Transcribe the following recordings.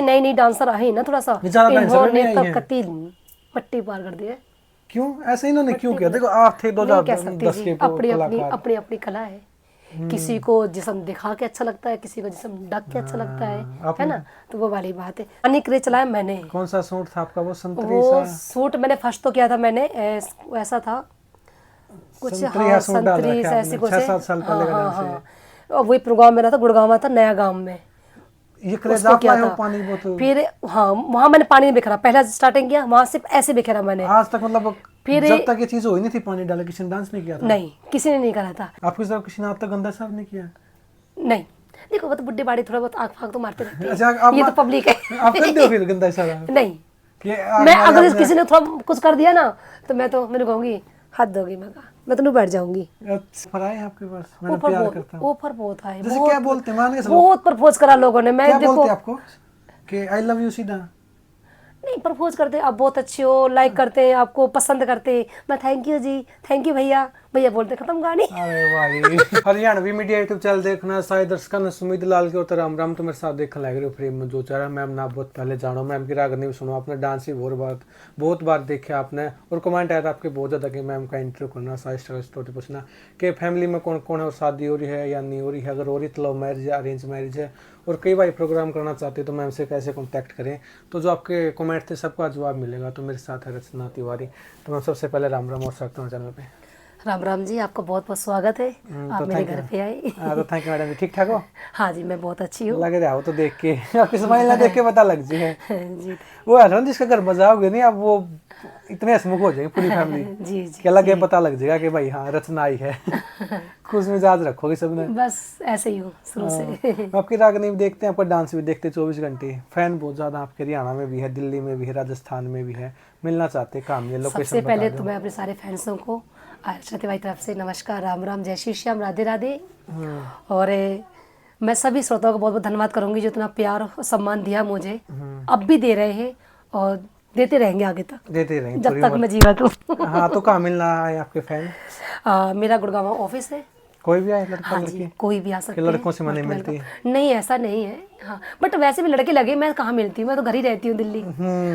नई नई dancer I ना, थोड़ा सा इन्होंने तो कति पट्टी पार कर दी है। क्यों ऐसे इन्होंने क्यों किया? देखो आप थे 2010 के अपनी अपनी अपनी अपनी कला है। किसी को जिस्म दिखा के अच्छा लगता है, किसी को जिस्म ढक के अच्छा लगता है ना, तो वो वाली बात है। अनेक क्रे चलाया मैंने। कौन सा सूट था आपका? वो संतरी वो सा सूट मैंने फर्स्ट तो किया था मैंने, ऐसा था कुछ, हाँ संतरी ऐसी कुछ 6-7 साल पहले का डांस है। और वही प्रोग्राम मेरा था गुड़गांव था, नया गांव में। ये क्रेज आप लाए हो पानी बोतल? फिर हाँ वहाँ मैंने पानी नहीं बिखरा, पहला स्टार्टिंग किया वहाँ सिर्फ ऐसे बिखरा मैंने। आज तक मतलब फिर जब तक ये चीज हुई नहीं थी पानी डाले किसी ने डांस नहीं किया था? नहीं, किसी ने नहीं करा था। आपके साथ किसी ने आज तक गंदा साफ नहीं किया? नहीं, देखो वो तो बुड्ढे बाड़ी थोड़ा बहुत आँख फाँक तो मारते रहते हैं। अच्छा, ये तो पब्लिक है। आप कर दो फिर गंदा साफ? नहीं, मैं अगर किसी ने थोड़ा कुछ कर दिया ना तो मैं कहूँगी हद होगी, मैं तो नहीं बैठ जाऊंगी। अच्छा आपके पास मैं प्यार करता हूं। ऑफर बहुत आए। जैसे क्या बोलते हैं? मान के चलो बहुत प्रपोज करा लोगों ने। मैं क्या देखो बोलते हैं आपको कि आई लव यू सीधा? नहीं, प्रपोज करते आप बहुत अच्छे हो, लाइक करते हैं आपको, पसंद करते हैं। मैं thank you ji, thank you भैया, भैया बोलते खत्म कहानी। अरे भाई हरियाणवी मीडिया यूट्यूब चैनल देखना सारे दर्शकों ने सुमित लाल के और राम राम तो मेरे साथ देखने लग रहे हो फ्रेम में जो चाह मैम ना बहुत पहले जानो, मैम की रागनी भी सुनो, आपने डांस ही बहुत बार देखे आपने, और कमेंट आया था आपके बहुत ज़्यादा कि मैम का इंटरव्यू करना, सारी स्टोरी पूछना कि फैमिली में कौन कौन है और शादी हो रही है या नहीं हो रही है, अगर हो रही तो लव मैरिज या अरेंज मैरिज है, और कई बार प्रोग्राम करना चाहते हैं तो मैम से कैसे कांटेक्ट करें। तो जो आपके कमेंट थे सबका जवाब मिलेगा। तो मेरे साथ है रचना तिवारी। तो मैं सबसे पहले राम राम और सकता हूँ चैनल पे। राम राम जी, आपका बहुत बहुत स्वागत है। आप तो मेरे घर पे आए। तो थैंक यू मैडम जी। ठीक ठाक हो? हाँ जी, मैं बहुत अच्छी हूँ। लग रहा है वो तो देख के आपकी स्माइल ना देख के पता लग जाए जी। वो है जिसका घर बजाओगे नहीं आप वो इतने हंसमुख हो जाएंगे पूरी फैमिली। जी जी, क्या लगे पता लग जाएगा कि भाई हाँ रचना आई है। खुश मिजाज रखोगे सबने। बस ऐसे ही हूँ शुरू से। आपकी रागनी भी देखते हैं, आपका डांस भी देखते हैं 24 घंटे। फैन बहुत ज्यादा आपके हरियाणा में भी है, दिल्ली में भी है, राजस्थान में भी है। मिलना चाहते हैं काम ये लोकेशन। सबसे पहले तो मैं अपने सारे फैंसों को आरती भाई तरफ से नमस्कार, राम राम, जय श्री श्याम, राधे राधे। और मैं सभी श्रोताओं को बहुत बहुत धन्यवाद करूंगी जो इतना प्यार और सम्मान दिया मुझे, अब भी दे रहे हैं और देते रहेंगे आगे तक, देते रहेंगे जब तक मैं जीवित हूँ। हाँ तो कहाँ मिलना है आपके फैन? मेरा गुड़गांव ऑफिस है। कोई भी आए लड़का? हाँ जी, कोई भी आ सकते हैं। लड़कों से मनी मिलती है? नहीं ऐसा नहीं है। हाँ बट वैसे भी लड़के लगे, मैं कहाँ मिलती हूँ, मैं तो घर ही रहती हूँ दिल्ली,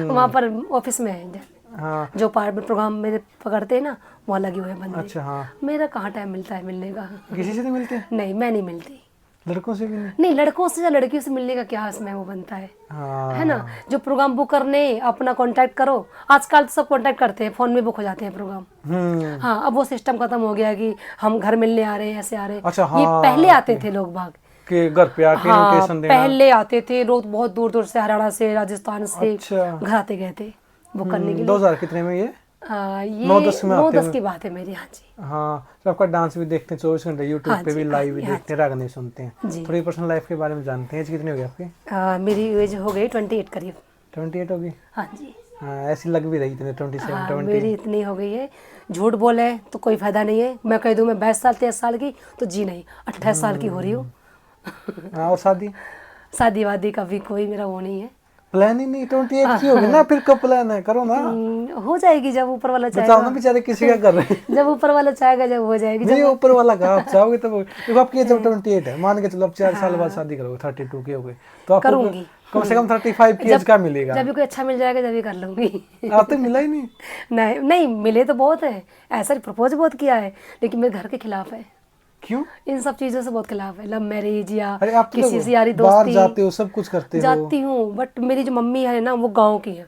वहाँ पर ऑफिस में है। हाँ जो पार्ट प्रोग्राम में पकड़ते हैं ना वहाँ लगे हुए बंदे। अच्छा हाँ। मेरा कहाँ टाइम मिलता है मिलने का। किसी से नहीं मिलते? नहीं मैं नहीं मिलती। लड़कों से भी नहीं? नहीं, लड़कों से या लड़कियों से मिलने का क्या इसमें वो बनता है। हाँ। है ना, जो प्रोग्राम बुक करने अपना कांटेक्ट करो, आजकल तो सब कांटेक्ट करते हैं, फोन में बुक हो जाते हैं प्रोग्राम। हाँ अब वो सिस्टम खत्म हो गया कि हम घर मिलने आ रहे हैं, ऐसे आ रहे हैं। अच्छा, हाँ, ये पहले आते थे लोग बाग के घर पे आके इनविटेशन देना। पहले आते थे लोग, बहुत दूर दूर से, हरियाणा से, राजस्थान से घर आते गए थे बुक करने के लिए। 2000 कितने में? ये 9-10 में 9-10 की बात है मेरी। हाँ जी। हाँ तो आपका डांस भी देखते हैं 24 घंटे यूट्यूब पे भी, लाइव भी देखते हैं, रागनी सुनते हैं। थोड़ी पर्सनल लाइफ के बारे में जानते हैं। एज कितनी हो गई आपकी? मेरी एज हो गई 28 करीब। 28 होगी? हाँ जी। हाँ ऐसी लग भी रही इतने 27 20। मेरी इतनी हो गई है। झूठ बोले तो कोई फायदा नहीं है, मैं कह दूं मैं 22 साल 23 साल की तो जी नहीं, 28 साल की हो रही हूँ। और शादी वादी का भी कोई मेरा वो नहीं है, प्लान ही नहीं। 28 की होगी ना, फिर कब प्लान है? करो ना। हो जाएगी जब ऊपर वाला चाहेगा। बताओ ना बेचारे किसी का कर रहे हैं। जब ऊपर वाला चाहेगा जब हो जाएगी। नहीं ऊपर वाला का आप चाहोगे तब। आपकी जब 28 है, मान के चलो अब 4 साल बाद शादी करोगे, 32 की हो गई तो आप करूंगी। कम से कम 35 की एज का मिलेगा। जब भी कोई अच्छा मिल जाएगा जब भी कर लूंगी। आप तो मिला ही नहीं। नहीं मिले तो बहुत है, ऐसा प्रपोज बहुत किया है, लेकिन मेरे घर के खिलाफ है। क्यों? इन सब चीजों से बहुत खिलाफ है, लव मैरिज या आप किसी से यारी दोस्ती। बाहर जाते हो, सब कुछ करते हो? जाती हूँ, बट मेरी जो मम्मी है ना वो गांव की है,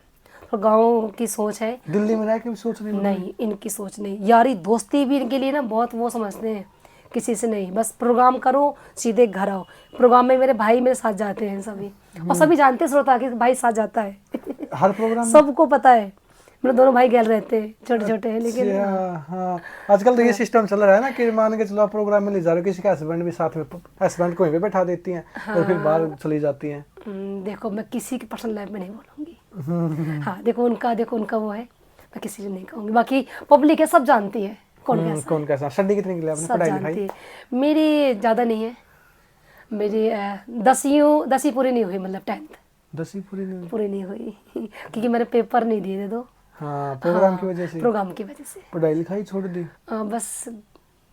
और गांव की सोच है। दिल्ली में रह के भी सोच नहीं, इनकी सोच नहीं, यारी दोस्ती भी इनके लिए ना बहुत वो समझते हैं, किसी से नहीं, बस प्रोग्राम करो सीधे घर आओ। प्रोग्राम में मेरे भाई मेरे साथ जाते हैं सभी, और सभी जानते श्रोता कि भाई साथ जाता है। हर प्रोग्राम सबको पता है, मेरे दोनों भाई गैल रहते हैं, छोटे छोटे हैं लेकिन। हाँ आजकल तो ये सिस्टम चल रहा है ना कि मान के चलो प्रोग्राम में ले जा रहे हो, किसी का हस्बैंड भी साथ में, हस्बैंड को वहीं पे बैठा देती हैं और फिर बाहर चली जाती हैं। देखो मैं किसी की पर्सनल लाइफ में नहीं बोलूँगी। हाँ देखो उनका वो है, मैं किसी से नहीं कहूँगी, बाकी पब्लिक है सब जानती है कौन कैसा। स्टडी कितनी की आपने पढ़ाई लिखाई? मेरी ज़्यादा नहीं है, मेरी 10वीं पूरी नहीं हुई, मतलब 10th 10वीं पूरी नहीं हुई क्योंकि मैंने पेपर नहीं दिए थे तो। हाँ प्रोग्राम की वजह से पढ़ाई लिखाई छोड़ दी। बस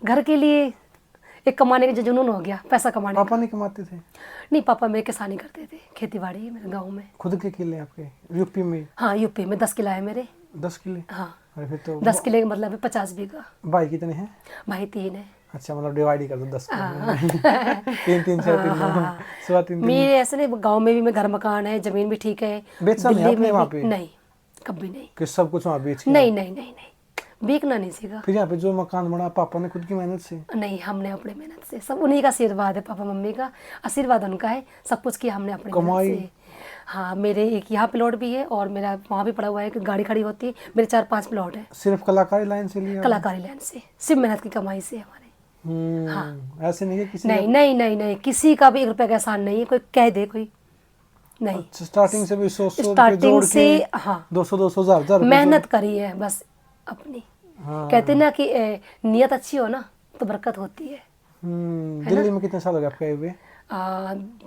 घर के लिए एक कमाने का जो जुनून हो गया, पैसा कमाने का। पापा नहीं कमाते थे? नहीं, पापा मेरे किसानी करते थे, खेती बाड़ी है मेरे गाँव में। खुद के किले आपके यूपी में? हाँ, यूपी में 10 किला है मेरे। 10 किले? हाँ, अरे फिर तो 10 किले का मतलब है 50 बीघा। भाई कितने हैं? भाई 3 है। अच्छा, मतलब डिवाइड ही कर दो 10 किले। 3 3 6 3 सुबह 3 3। मेरे ऐसे नहीं, गांव में भी मैं घर मकान है, जमीन भी ठीक है। बेचा नहीं आपने वहाँ पे? नहीं, कभी नहीं। कि सब कुछ वहाँ बेच के? नहीं नहीं नहीं नहीं, बेचना नहीं सीखा। फिर यहाँ पे जो मकान बना पापा ने खुद की मेहनत से? नहीं, हमने अपने मेहनत से, सब उन्हीं का आशीर्वाद है, पापा मम्मी का आशीर्वाद उनका है, सब कुछ किया हमने अपनी मेहनत से। हाँ, मेरे एक यहाँ प्लॉट भी है और मेरा वहाँ भी पड़ा हुआ है कि गाड़ी खड़ी होती है। मेरे 4-5 प्लॉट है। सिर्फ कलाकारी लाइन से लिया? कलाकारी लाइन से, सिर्फ मेहनत की कमाई से हमारे। ऐसे नहीं है किसी? नहीं नहीं नहीं नहीं, किसी का भी 1 रुपए का एहसान नहीं है, कोई कह दे कोई नहीं। अच्छा, स्टार्टिंग से भी 100 स्टार्टिंग से, हाँ, 200 1000 मेहनत करी है बस अपनी। हाँ। कहते ना कि नियत अच्छी हो ना तो बरकत होती है। दिल्ली में कितने साल हो गए आपके आए हुए?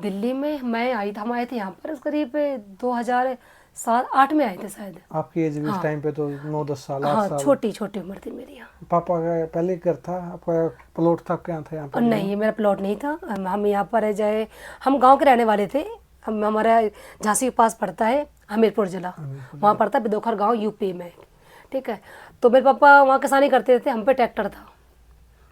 दिल्ली में मैं आई था, हम आए थे यहाँ पर करीब 2007-8 में आए थे शायद। आपकी एज भी इस टाइम पे तो 9-10 साल 8 हाँ, साल। छोटी छोटी उम्र थी मेरी यहाँ। पापा का पहले घर था आपका? प्लॉट था क्या था यहाँ पर? नहीं, मेरा प्लॉट नहीं था। हम यहाँ पर है जाए, हम गांव के रहने वाले थे। हम, हमारा झांसी के पास पड़ता है हमीरपुर जिला, वहाँ पड़ता है बिदोखर गांव, यूपी में। ठीक है, तो मेरे पापा वहाँ किसानी करते थे, हम पे ट्रैक्टर था,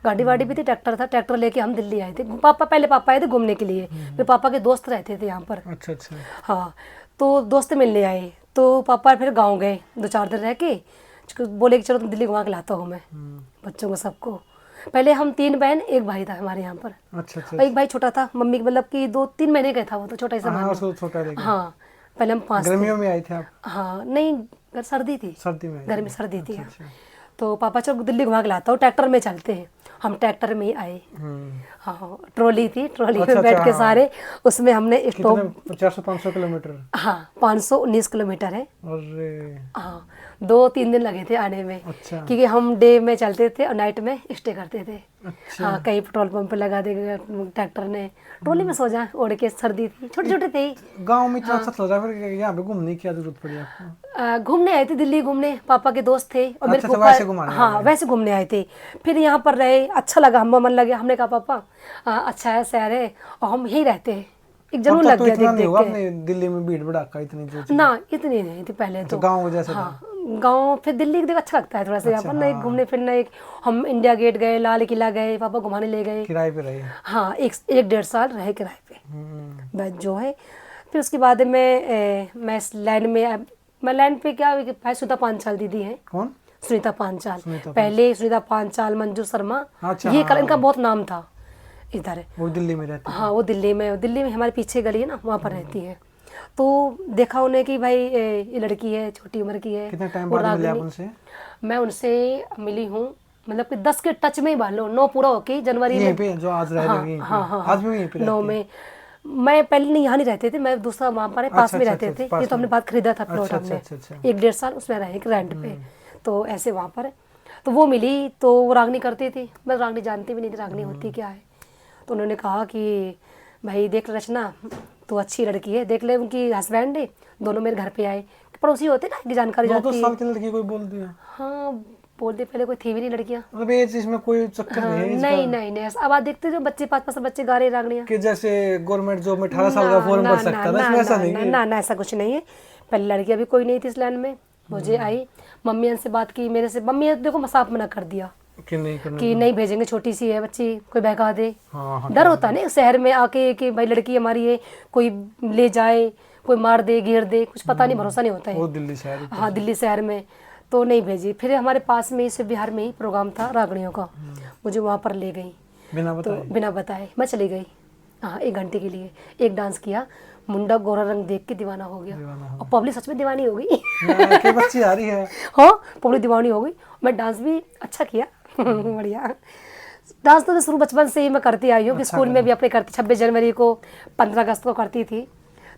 गाड़ी वाड़ी भी थी, ट्रैक्टर था। ट्रैक्टर लेके हम दिल्ली आए थे। पहले पापा आए थे घूमने के लिए, मेरे पापा के दोस्त रहते थे यहाँ पर। अच्छा अच्छा। हाँ, तो दोस्त मिलने आए, तो पापा फिर गाँव गए 2-4 दिन रह के, बोले कि चलो तुम दिल्ली घुमा के लाता हूँ मैं बच्चों को सबको। पहले हम 3 बहन 1 भाई था हमारे यहाँ पर। अच्छा अच्छा। और 1 भाई छोटा था, मम्मी के मतलब कि 2-3 महीने का था वो, तो छोटा ही सा हाँ, मान उसको लो। छोटा लेके। हाँ, पहले हम 5 थे। गर्मियों में आए थे आप? हाँ, नहीं, सर्दी थी, सर्दी में? गर्मी सर्दी थी। अच्छा। तो पापा चलो दिल्ली घुमा के लाता हूँ, ट्रैक्टर में चलते हैं। हम ट्रैक्टर में ही आए। हाँ, ट्रॉली थी, ट्रॉली में बैठ के सारे, उसमें हमने स्टोव। 400-500 किलोमीटर? हाँ, 519 किलोमीटर है। अरे हाँ, 2-3 दिन लगे थे आने में। अच्छा। क्योंकि हम डे में चलते थे और नाइट में स्टे करते थे। अच्छा। हाँ, कहीं पेट्रोल पंप पे लगा देगा ट्रैक्टर ने, ट्रॉली में सो जा, ओढ़ के, सर्दी थी, छोटे छोटे थे। गांव में इतना अच्छा लग रहा है, फिर यहाँ पे घूमने की क्या जरूरत पड़ी आपको? घूमने आए थे दिल्ली घूमने, पापा के दोस्त थे और मेरे अच्छा, वैसे फूफा। घुमाने हाँ, वैसे घूमने आए थे। फिर यहाँ पर रहे, अच्छा लगा, हम मन लगे। हमने कहा पापा अच्छा है, शहर है और हम यहीं रहते हैं, एक जनून लग गया इतना देख नहीं होगा देख अपने दिल्ली में भीड़ भड़ाका इतनी जो के। ना, इतनी नहीं थी पहले तो। गाँव जैसे था? हाँ, गाँव फिर दिल्ली देख अच्छा लगता है थोड़ा सा यहाँ पर ना, एक घूमने फिरना। एक हम इंडिया गेट गए, लाल किला गए, पापा घुमाने ले गए। किराए पे रहे? हाँ, 1-1.5 साल रहे किराए पे बस जो है। फिर उसके बाद मैं इस लाइन में, मैं लाइन पे क्या, भाई सुनीता पांचाल दीदी है। कौन? सुनीता पांचाल। पहले सुनीता पांचाल, मंजू शर्मा, अच्छा, ये इनका बहुत नाम था इधर। वो दिल्ली में रहती? हाँ, वो दिल्ली में हमारे पीछे गली है ना, वहाँ पर रहती है। तो देखा उन्हें कि भाई ये लड़की है, छोटी उम्र की है। कितने टाइम बाद मिले आप उनसे? मैं उनसे मिली हूँ मतलब कि 10 के टच में ही मान लो, 9 पूरा होके जनवरी में। यहीं पे जो आज रह रहे हैं? हाँ, आज भी यहीं पे? 9 में। मैं पहले नहीं, यहाँ नहीं रहते थे, मैं दूसरा वहाँ पर पास में रहते थे। ये तो हमने बात खरीदा था प्लॉट हमने, 1-1.5 साल उसमें रहे रेंट पे। तो ऐसे वहाँ पर तो वो मिली, तो वो रागनी करती थी। मैं रागनी जानती भी नहीं थी रागनी होती क्या है। तो उन्होंने कहा कि भाई देख रचना, तो अच्छी लड़की है, देख ले। उनकी हस्बैंड है, दोनों मेरे घर पे आए, पड़ोसी होते ना, की जानकारी जाती है। 2 साल की लड़की कोई बोल दिया? हाँ, बोल दे, पहले कोई थी भी नहीं लड़कियाँ। मतलब एज इसमें कोई चक्कर नहीं है? नहीं नहीं नहीं, अब आप देखते जो बच्चे 5-5 बच्चे गा रहे रागनियाँ, कि जैसे गवर्नमेंट जॉब में 18 साल का फॉर्म भर सकता है, इसमें ऐसा नहीं है? ना, ऐसा कुछ नहीं है। पहले लड़की अभी कोई नहीं थी इस लाइन में। मुझे आई, मम्मी से बात की, मेरे से मम्मी देखो साफ मना कर दिया कि नहीं भेजेंगे, छोटी सी है बच्ची, कोई बहका दे। हाँ, डर होता है ना शहर में आके कि भाई लड़की हमारी है, कोई ले जाए, कोई मार दे, घेर दे, कुछ पता नहीं, भरोसा नहीं होता है। वो दिल्ली शहर? हाँ, दिल्ली शहर में तो नहीं भेजी। फिर हमारे पास में ही बिहार में ही प्रोग्राम था रागड़ियों का, मुझे वहाँ पर ले गई बिना बताए मैं चली गई। हाँ, 1 घंटे के लिए एक डांस किया, मुंडा गोरा रंग देख के दीवाना हो गया। और पब्लिक सच में दीवानी हो गई। क्या बच्ची आ रही है? हाँ, पब्लिक दीवानी हो गई। मैं डांस भी अच्छा किया। बढ़िया डांस तो शुरू बचपन से ही मैं करती आई हूँ। कि स्कूल में भी अपने करती, 26 जनवरी को, 15 अगस्त को करती थी।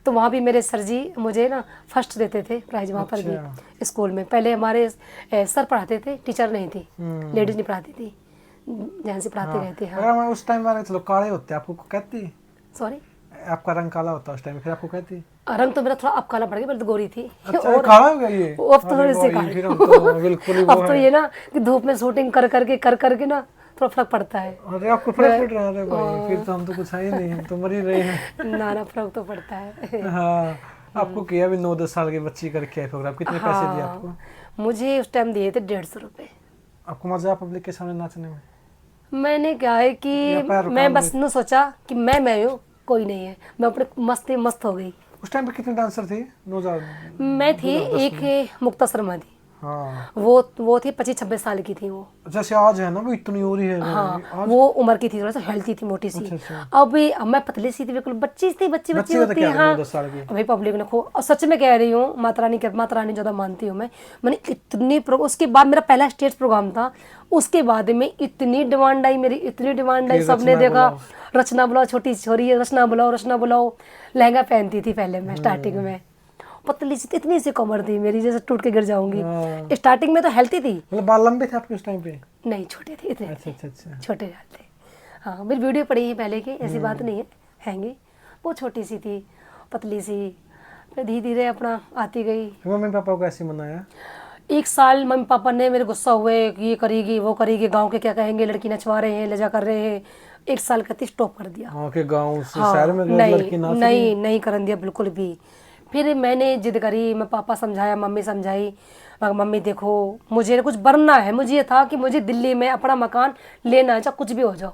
तो वहाँ भी मेरे सर जी मुझे ना फर्स्ट देते थे प्राइज वहाँ पर भी स्कूल में। पहले हमारे सर पढ़ाते थे, टीचर नहीं थी, लेडीज नहीं पढ़ाती थी, जेंट्स पढ़ाते गए थे। हाँ, उस टाइम वाले चलो काले होते, आपको कहती? सॉरी, आपका रंग काला होता उस टाइम, फिर आपको कहती? रंग तो मेरा थोड़ा अब काला पड़ गया, पहले तो गोरी थी। अच्छा, और काला हो गया ये? अब तो थोड़ी सी काली। बिल्कुल अब तो ये ना कि धूप में शूटिंग कर करके ना फर्क पड़ता है। अरे आपको फर्क पड़ रहा है भाई, फिर तो हम तो कुछ है ही नहीं, हम तो मर ही रहे हैं। ना फर्क तो पड़ता है। हाँ, आपको किया भी 9-10 साल की बच्ची करके है प्रोग्राम, कितने पैसे दिए आपको? मुझे उस टाइम दिए थे 150 रुपये। आपको मजा पब्लिक के सामने नाचने में? मैंने क्या है कि मैं बस न सोचा कि मैं हूँ, कोई नहीं है, मैं अपने मस्ती मस्त हो गई। उस टाइम पे कितने डांसर थे? 2000 मैं थी एक मुक्ता शर्मा थी, हाँ, वो थी 25-26 साल की थी वो। जैसे आज है ना, वो इतनी हो रही है। हाँ, आज वो उम्र की थी, थोड़ा सा हेल्थी थी, मोटी सी। अच्छा। अभी मैं पतली सी थी बिल्कुल, बच्ची बच्ची होती है। हाँ, 10 साल की। अभी पब्लिक ने और सच में कह रही हूँ, माता रानी ज्यादा मानती हूँ मैंने इतनी उसके बाद मेरा पहला स्टेज प्रोग्राम था, उसके बाद में इतनी डिमांड आई मेरी, इतनी डिमांड आई, सबने देखा रचना बुलाओ, छोटी छोरी है, रचना बुलाओ। लहंगा पहनती थी पहले मैं स्टार्टिंग में, पतली सी, इतनी सी कमर थी मेरी, जैसे टूट के गिर जाऊंगी। स्टार्टिंग में तो हेल्थी थी। मतलब बाल लंबे थे आपके उस टाइम पे? नहीं, छोटे थे, इतने अच्छा। छोटे थे। हाँ, मेरी वीडियो पड़ी है पहले की, ऐसी बात नहीं है, वो छोटी सी थी, पतली सी। फिर धीरे धीरे अपना आती गई। मम्मी पापा को ऐसे मनाया? 1 साल मम्मी पापा ने मेरे गुस्सा हुए कि ये करेगी वो करेगी, गांव के क्या कहेंगे, लड़की नचवा रहे हैं, ले जा कर रहे हैं। 1 साल कहती स्टॉप कर दिया। हाँ, के गांव से हाँ, शहर में लड़की नाच रही है? नहीं करन दिया बिल्कुल भी। फिर मैंने जिद करी, मैं पापा समझाया, मम्मी समझाई, मम्मी देखो मुझे कुछ बनना है, मुझे ये था कि मुझे दिल्ली में अपना मकान लेना है, चाहे कुछ भी हो जाओ।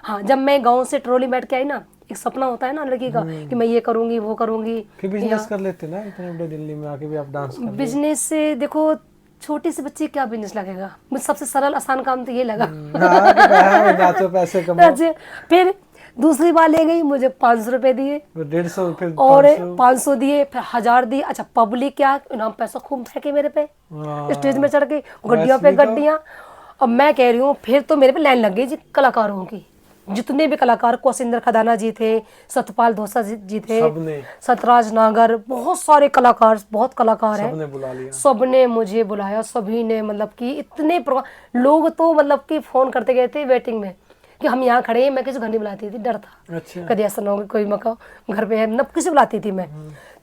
हाँ, जब मैं गांव से ट्रॉली बैठ के आई ना, एक सपना होता है ना लड़की का कि मैं ये करूंगी वो करूंगी। फिर बिजनेस कर लेते ना, इतने बड़े दिल्ली में आके भी आप डांस कर। बिजनेस से देखो, छोटी सी बच्ची क्या बिजनेस लगेगा, मुझे सबसे सरल आसान काम तो ये लगा। नाचो पैसे कमाओ। फिर दूसरी बार ले गई, मुझे 500 रुपए दिए, 150, फिर और 500 दिए, फिर 1000 दिए। अच्छा, पब्लिक क्या इनाम पैसा खूब फेंके मेरे पे, स्टेज में चढ़ के, गड्डियों पे गड्डियां। अब मैं कह रही हूँ, फिर तो मेरे पे लाइन लग गई जी कलाकारों की, जितने भी कलाकार, कौशिंदर खदाना जी थे, सतपाल धोसा जी थे, सतराज नागर, बहुत सारे कलाकार, बहुत कलाकार हैं, सबने बुला लिया, सबने मुझे बुलाया, सभी ने, मतलब कि इतने लोग तो मतलब कि फोन करते गए थे वेटिंग में कि हम यहाँ खड़े हैं। मैं किसी घर नहीं बुलाती थी, डर था। अच्छा। कभी ऐसा ना हो कोई मका घर पे है, मतलब किसी बुलाती थी मैं।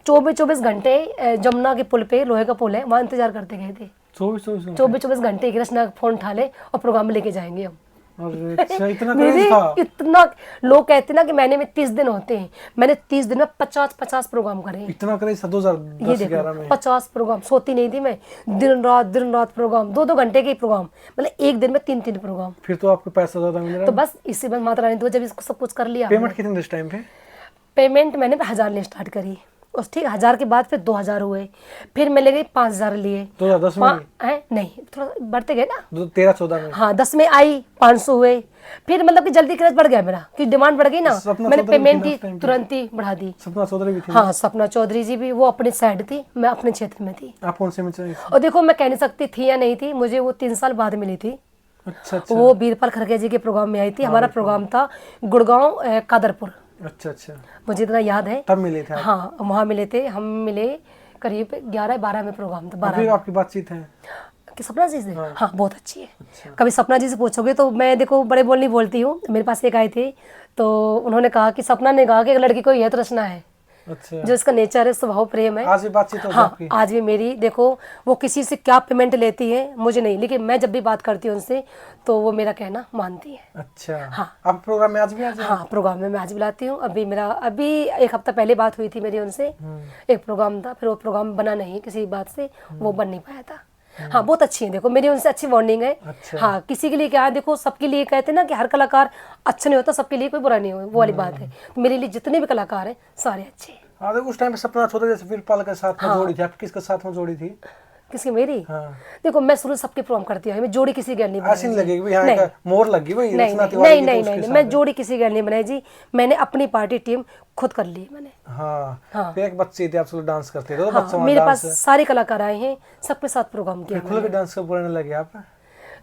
24 घंटे जमुना के पुल पे, लोहे का पुल है, वहाँ इंतजार करते गए थे। 24 घंटे की रचना फोन उठा ले और प्रोग्राम में लेके जाएंगे हम। अच्छा, इतना क्रेज था? इतना लोग कहते ना कि महीने में 30 दिन होते हैं, मैंने 30 दिन में 50 प्रोग्राम करे। इतना क्रेज था 2010-11 में? 50 प्रोग्राम, सोती नहीं थी मैं, दिन रात प्रोग्राम, 2 घंटे के प्रोग्राम, मतलब एक दिन में 3 प्रोग्राम। फिर तो आपको पैसा ज्यादा मिल रहा? तो बस इसी बात माता रानी, तो जब इसको सब कुछ कर लिया। पेमेंट कितने इस टाइम पे? पेमेंट मैंने 1000 लेने स्टार्ट करी, उस ठीक 1000 के बाद फिर 2000 हुए, फिर मैं ले गई 5000 लिए। 2010 में नहीं, थोड़ा बढ़ते गए ना, 13-14 में। हाँ, 10 में आई 500 हुए, फिर मतलब कि जल्दी क्रेज बढ़ गया मेरा, कि डिमांड बढ़ गई ना, मैंने पेमेंट ही तुरंत ही बढ़ा दी। सपना चौधरी भी थी? हाँ, सपना चौधरी जी भी, वो अपने साइड थी, मैं अपने क्षेत्र में थी। आप कौन से में चाहिए? और देखो, मैं कह नहीं सकती थी या नहीं थी, मुझे वो 3 साल बाद मिली थी। अच्छा। वो बीरपाल खड़गे जी के प्रोग्राम में आई थी। हमारा प्रोग्राम था गुड़गांव कादरपुर। अच्छा। मुझे इतना याद है, तब मिले थे? हाँ, वहाँ मिले थे, हम मिले करीब 11-12 में प्रोग्राम था। 12 आपकी बातचीत है कि सपना जी से? हाँ, बहुत अच्छी है। अच्छा। कभी सपना जी से पूछोगे तो मैं देखो बड़े बोल नहीं बोलती हूँ। मेरे पास एक आई थी, तो उन्होंने कहा कि सपना ने कहा कि एक लड़की को यह तो रचना है। अच्छा। जो इसका नेचर है, स्वभाव प्रेम है। आज भी बातचीत होती है आपकी? आज भी मेरी, देखो वो किसी से क्या पेमेंट लेती है मुझे नहीं, लेकिन मैं जब भी बात करती हूँ उनसे तो वो मेरा कहना मानती है। अच्छा। हाँ। आप प्रोग्राम में आज भी आते हैं? हाँ, प्रोग्राम में मैं आज बुलाती हूँ। अभी 1 हफ्ता पहले बात हुई थी मेरी उनसे, एक प्रोग्राम था, फिर वो प्रोग्राम बना नहीं किसी बात से, वो बन नहीं पाया था। हाँ, बहुत अच्छी है, देखो मेरी उनसे अच्छी बॉन्डिंग है। अच्छा। हाँ, किसी के लिए क्या है, देखो सबके लिए कहते हैं ना कि हर कलाकार अच्छा नहीं होता, सबके लिए कोई बुरा नहीं हो, वो वाली बात है। मेरे लिए जितने भी कलाकार हैं सारे अच्छे हैं। हाँ, देखो उस टाइम पे सपना चौधरी जैसे वीरपाल के साथ में जोड़ी थी, आप किसके साथ में जोड़ी थी? किसकी? मेरी? हाँ। देखो मैं शुरू सबके प्रोग्राम करती हूँ, मैं जोड़ी किसी गैर नहीं बनाई। ऐसी नहीं लगेगी भाई यहाँ का मोर लगी भाई रचना तिवारी की? नहीं, मैं जोड़ी किसी गैर नहीं बनाई जी, मैंने अपनी पार्टी टीम खुद कर ली मैंने। हाँ। फिर एक बच्ची थी, आप सब डांस करते थे? हाँ, मेरे पास सारे कलाकार आए हैं, सबके साथ प्रोग्राम किया। खुल के डांस कब करने लगे आप?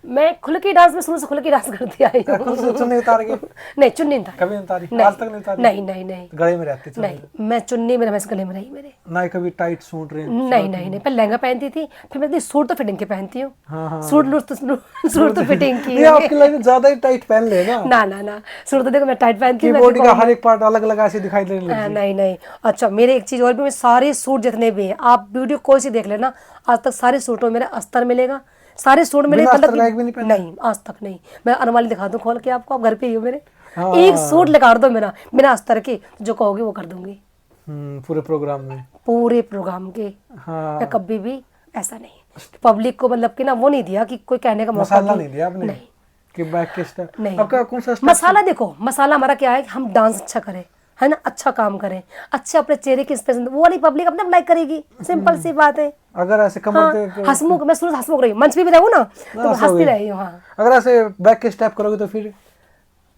मैं खुल के डांस में शुरू से खुल के डांस करती आई हूँ। चुन्नी उतार के? नहीं, चुन्नी नहीं कभी उतारी? आज तक नहीं उतारी? नहीं। गले में रहती थी? नहीं, मैं चुन्नी मेरे हमेशा गले में रही मेरे। ना कभी टाइट सूट रही? नहीं, पहले लहंगा पहनती थी, फिर मैं सूट तो फिटिंग के पहनती हूँ। हाँ। सूट तो फिटिंग की। आपके लिए ज्यादा ही टाइट पहन ले ना, सूट तो देखो मैं टाइट पहनती हूँ। बॉडी का हर एक पार्ट अलग अलग ऐसे दिखाई देने लगी। नहीं। अच्छा, मेरे एक चीज और भी, मैं सारे सूट जितने भी हैं, आप वीडियो कोई सी देख लेना, आज तक सारे सूटों में मेरा अस्तर मिलेगा, सारे सूट मेरे बिना मतलब अस्तर का एक भी नहीं पहना? नहीं, आज तक नहीं। मैं अनुमाली दिखा दूं खोल के आपको, आप घर पे ही हो मेरे, हाँ। एक सूट निकाल दो मेरा बिना अस्तर के, जो कहोगे वो कर दूंगी पूरे प्रोग्राम में। पूरे प्रोग्राम के। हाँ। मैं कभी भी ऐसा नहीं पब्लिक को मतलब कि ना वो नहीं दिया कि कोई कहने का मौका मसाला कि- नहीं दिया आपने नहीं कि बैक के स्टेप? नहीं। आपका कौन सा स्टेप? मसाला देखो, मसाला हमारा क्या है कि हम डांस अच्छा करें, है ना, अच्छा काम करें, अच्छे अपने चेहरे की एक्सप्रेशन, वो वाली पब्लिक अपने लाइक करेगी, सिंपल सी बात है। अगर ऐसे कमर हाँ, पे हंसमुख, मैं शुरू से हंसमुख रही हूँ, मंच पे भी रहूँ ना तो हाँ, हंसती सही। रही हूँ। हाँ, अगर ऐसे बैक के स्टेप करोगे तो फिर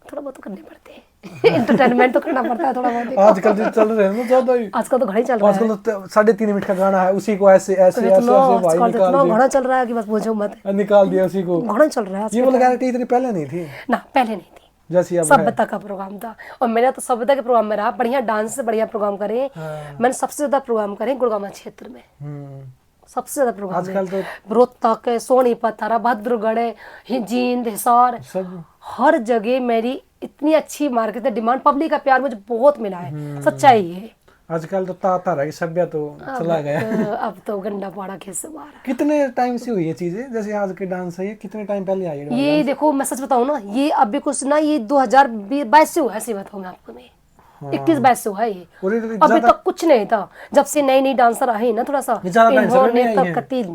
थोड़ा बहुत तो करने पड़ते हैं एंटरटेनमेंट तो करना पड़ता है थोड़ा बहुत। आजकल जो चल रहे हैं ना ज्यादा ही, आजकल तो घड़ा ही चल रहा है, आजकल तो 3.5 मिनट का गाना है, उसी को ऐसे ऐसे ऐसे इतना ऐसे भाई आजकल तो निकाल इतना दिया, घड़ा चल रहा है कि बस पूछो मत, निकाल दिया उसी को। घड़ा चल रहा है ये आजकल। वाला कैरेक्टर इतनी पहले नहीं थी ना पहले नहीं थी, जैसी अब है। सभ्यता का प्रोग्राम था, और मेरा तो सभ्यता के प्रोग्राम में रहा, बढ़िया डांस से बढ़िया प्रोग्राम करे। मैंने सबसे ज्यादा प्रोग्राम करे गुड़गांव क्षेत्र में, सबसे ज्यादा प्रोग्राम आजकल तो रोहतक है, सोनीपत, भद्रगढ़ है, जींद, हिसार, सब हर जगह मेरी इतनी अच्छी मार्केट है, डिमांड, पब्लिक का प्यार मुझे बहुत मिला है, सच्चाई है। आजकल तो ताता रही सभ्य तो चला गया। अब तो गंडा पाड़ा खेत से बाहर है। कितने टाइम से हुई ये चीजें, जैसे आज के डांस है, ये कितने टाइम पहले आई है? ये देखो मैं सच बताऊं ना, ये अभी कुछ ना, ये 2022 से हुआ है, ऐसे बताऊं मैं आपको, मैं 21-22 से हुआ है ये, और ये अभी तक कुछ नहीं था। जब से नई नई डांसर आई ना, थोड़ा सा ज्यादा डांसर इन्होंने नहीं आई तो हैं। कतील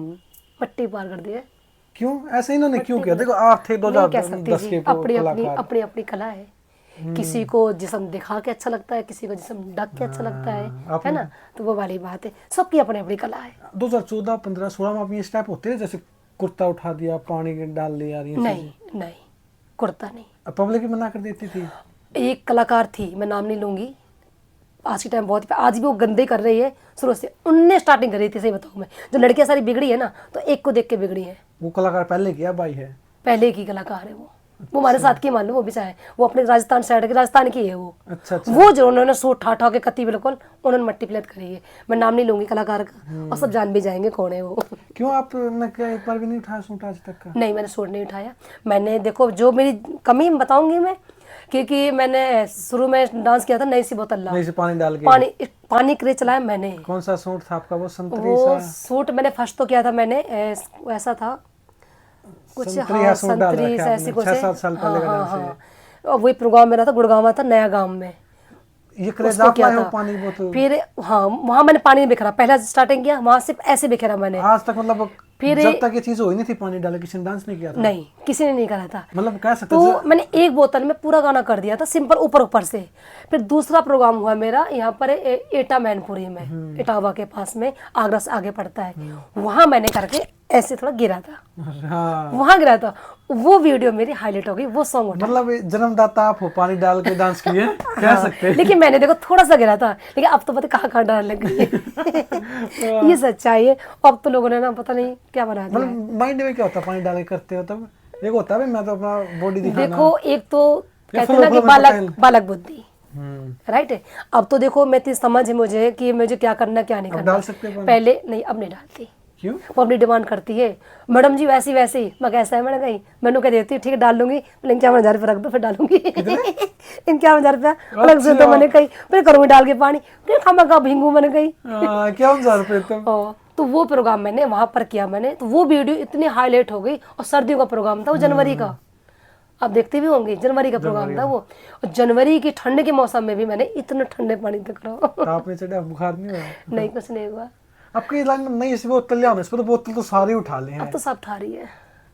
मट्टी पार कर दी है। क्यों ऐसे इन्होंने क्यों किया? देखो आप थे नहीं कह सकती 2010 जी, के अपनी अपनी कलाकार। अपनी अपनी कला है। किसी को जिस्म दिखा के अच्छा लगता है, किसी को जिस्म ढक के अच्छा लगता है ना, तो वो वाली बात है, सबकी अपनी अपनी कला है। 2014, 15, 16 में आप ये स्टेप होते हैं, जैसे कुर्ता उठा दिया, पानी डाल लिया, ये नहीं नहीं, कुर्ता नहीं। पब्लिक ही मना कर देती थी। एक कलाकार थी, मैं नाम नहीं लूंगी, आज के टाइम बहुत, आज भी वो गंदे कर रही है, शुरू से उनने स्टार्टिंग करी थी, सही बताऊं मैं, जो लड़कियां सारी बिगड़ी है ना, तो एक को देख के बिगड़ी है। वो कलाकार पहले किया भाई है? पहले की कलाकार है वो हमारे साथ की मान लो, वो भी चाहे वो अपने राजस्थान साइड की, राजस्थान की है वो। अच्छा अच्छा। वो जो उन्होंने सूट ठा ठा के कत्ती बिल्कुल उन्होंने मट्टी प्लेट करी है, मैं नाम नहीं लूंगी कलाकार का, और सब जान भी जाएंगे कौन है वो। क्यों आपने क्या एक बार भी नहीं उठाया सूट आज तक का? नहीं, मैंने सूट नहीं उठाया। मैंने देखो जो मेरी कमी बताऊंगी मैं, क्योंकि मैंने शुरू में डांस किया था नई सी बोतल ला, नहीं से पानी डाल के। पानी क्रे चलाया मैंने। कौन सा सूट था आपका? वो संतरी वो सा सूट मैंने फर्स्ट तो किया था मैंने, ऐसा था कुछ, संतरी हाँ सूट डाल संतरी रखा से है ऐसी आपने, कुछ 6-7 साल पहले का डांस है। और वही प्रोग्राम मेरा था, गुड़गांव था, नया गांव में, ये क्रेज उसको आप किया लाए हो था। पानी बोतल? फिर हाँ, वहाँ मैंने पानी नहीं बिखरा, पहला स्टार्टिंग किया वहाँ सिर्फ ऐसे बिखरा मैंने। आज तक मतलब फिर जब तक ये चीज हुई नहीं थी पानी डाले, किसी ने डांस नहीं किया था? नहीं, किसी ने नहीं करा था। मतलब कह सकते तो मैंने एक बोतल में पूरा गाना कर दिया था, सिंपल ऊपर ऊपर से। फिर दूसरा प्रोग्राम हुआ मेरा यहाँ पर एटा मैनपुरी में, इटावा के पास में, आगरा से आगे पड़ता है, वहां मैंने करके ऐसे थोड़ा गिरा था, हाँ। वहां गिरा था, वो वीडियो मेरी हाईलाइट हो गई, वो सॉन्ग उठा। मतलब ये जन्मदाता आप हो, पानी डाल के डांस किए कह सकते हैं। लेकिन मैंने देखो थोड़ा सा गिरा था, लेकिन अब तो पता कहाँ डालने लग गई है। ये सच्चाई है। अब तो लोगों ने ना पता नहीं क्या बना दिया है। मतलब माइंड में क्या होता है पानी डाल के करते हो तब? एक होता है भाई मैं तो अपना बॉडी दिखाना। देखो एक तो कहते हैं flow ना कि में पता है। बालक बुद्धि, राइट है। अब तो देखो मैं इतनी समझ है मुझे कि मुझे क्या करना क्या नहीं अब करना। डाल सकते हैं पानी? पहले नहीं, अब नहीं डालती। क्यों? वो अपनी डिमांड करती है, मैडम जी वैसी वैसी, मैं कैसा है मैंने कही, मैंने कह देती ठीक है डाल लूंगी, लेकिन 51,000 रुपये रख दो फिर डालूंगी। इन 51,000 रुपया अलग से तो मैंने कही, फिर करूँगी डाल के पानी, फिर खामा का भींगू मैंने कही। 51,000 रुपये तब? तो वो प्रोग्राम मैंने वहां पर किया मैंने, तो वो वीडियो इतनी हाईलाइट हो गई। और सर्दियों का प्रोग्राम था वो, जनवरी का, आप देखते भी होंगे, जनवरी का प्रोग्राम था वो। और जनवरी की ठंड के मौसम में भी मैंने इतने ठंडे पानी तक रहा। आपने चढ़ा बुखार नहीं हुआ? नहीं, कुछ नहीं हुआ। आपकी लाइन में नहीं, इस बोतल लिया इस पर तो बोतल तो सारे उठा ले हैं। अब तो सब ठा रही है।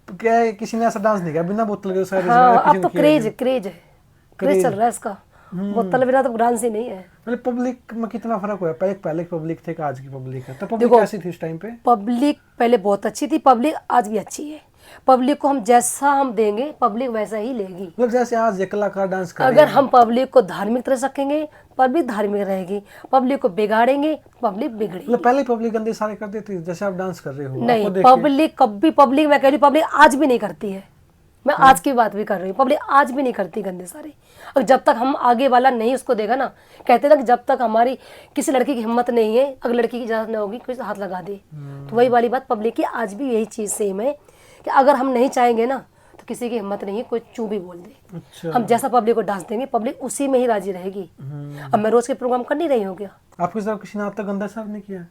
तो क्या है, किसी ने ऐसा डांस नहीं किया बिना बोतल के? सारे हाँ, अब तो क्रेज क्रेज चल रहा है इसका, बोतल बिना तो डांस ही नहीं है। मतलब पब्लिक में कितना फर्क हुआ? पहले की पब्लिक थे कि आज की पब्लिक है? तो पब्लिक देखो, कैसी थी इस टाइम पे? पब्लिक पहले बहुत अच्छी थी, पब्लिक आज भी अच्छी है। पब्लिक को हम जैसा हम देंगे पब्लिक वैसा ही लेगी। मतलब जैसे आज ये कलाकार डांस कर अगर हम पब्लिक को धार्मिक तरह रखेंगे, पब्लिक धार्मिक रहेगी। पब्लिक को बिगाड़ेंगे, पब्लिक बिगड़ेगी। मतलब पहले पब्लिक गंदे सारे कर देती थी, जैसे आप डांस कर रहे हो? नहीं, आपको देख के- पब्लिक कभी, पब्लिक मैं कह रही हूँ पब्लिक आज भी नहीं करती है। मैं आज की बात भी कर रही हूँ, पब्लिक आज भी नहीं करती गंदे सारे। और जब तक हम आगे वाला नहीं उसको देगा ना, कहते ना कि जब तक हमारी किसी लड़की की हिम्मत नहीं है, अगर लड़की की इजाजत नहीं होगी कोई हाथ लगा दे। तो वही वाली बात पब्लिक की आज भी यही चीज सेम है कि अगर हम नहीं चाहेंगे ना तो किसी की हिम्मत नहीं है, कोई चू भी बोल दे। अच्छा। हम जैसा पब्लिक को डांस देंगे पब्लिक उसी में ही राजी रहेगी। अब मैं रोज के प्रोग्राम कर नहीं रही हूँ क्या? आपके साथ किसी ने आज तक गंदा साफ नहीं किया?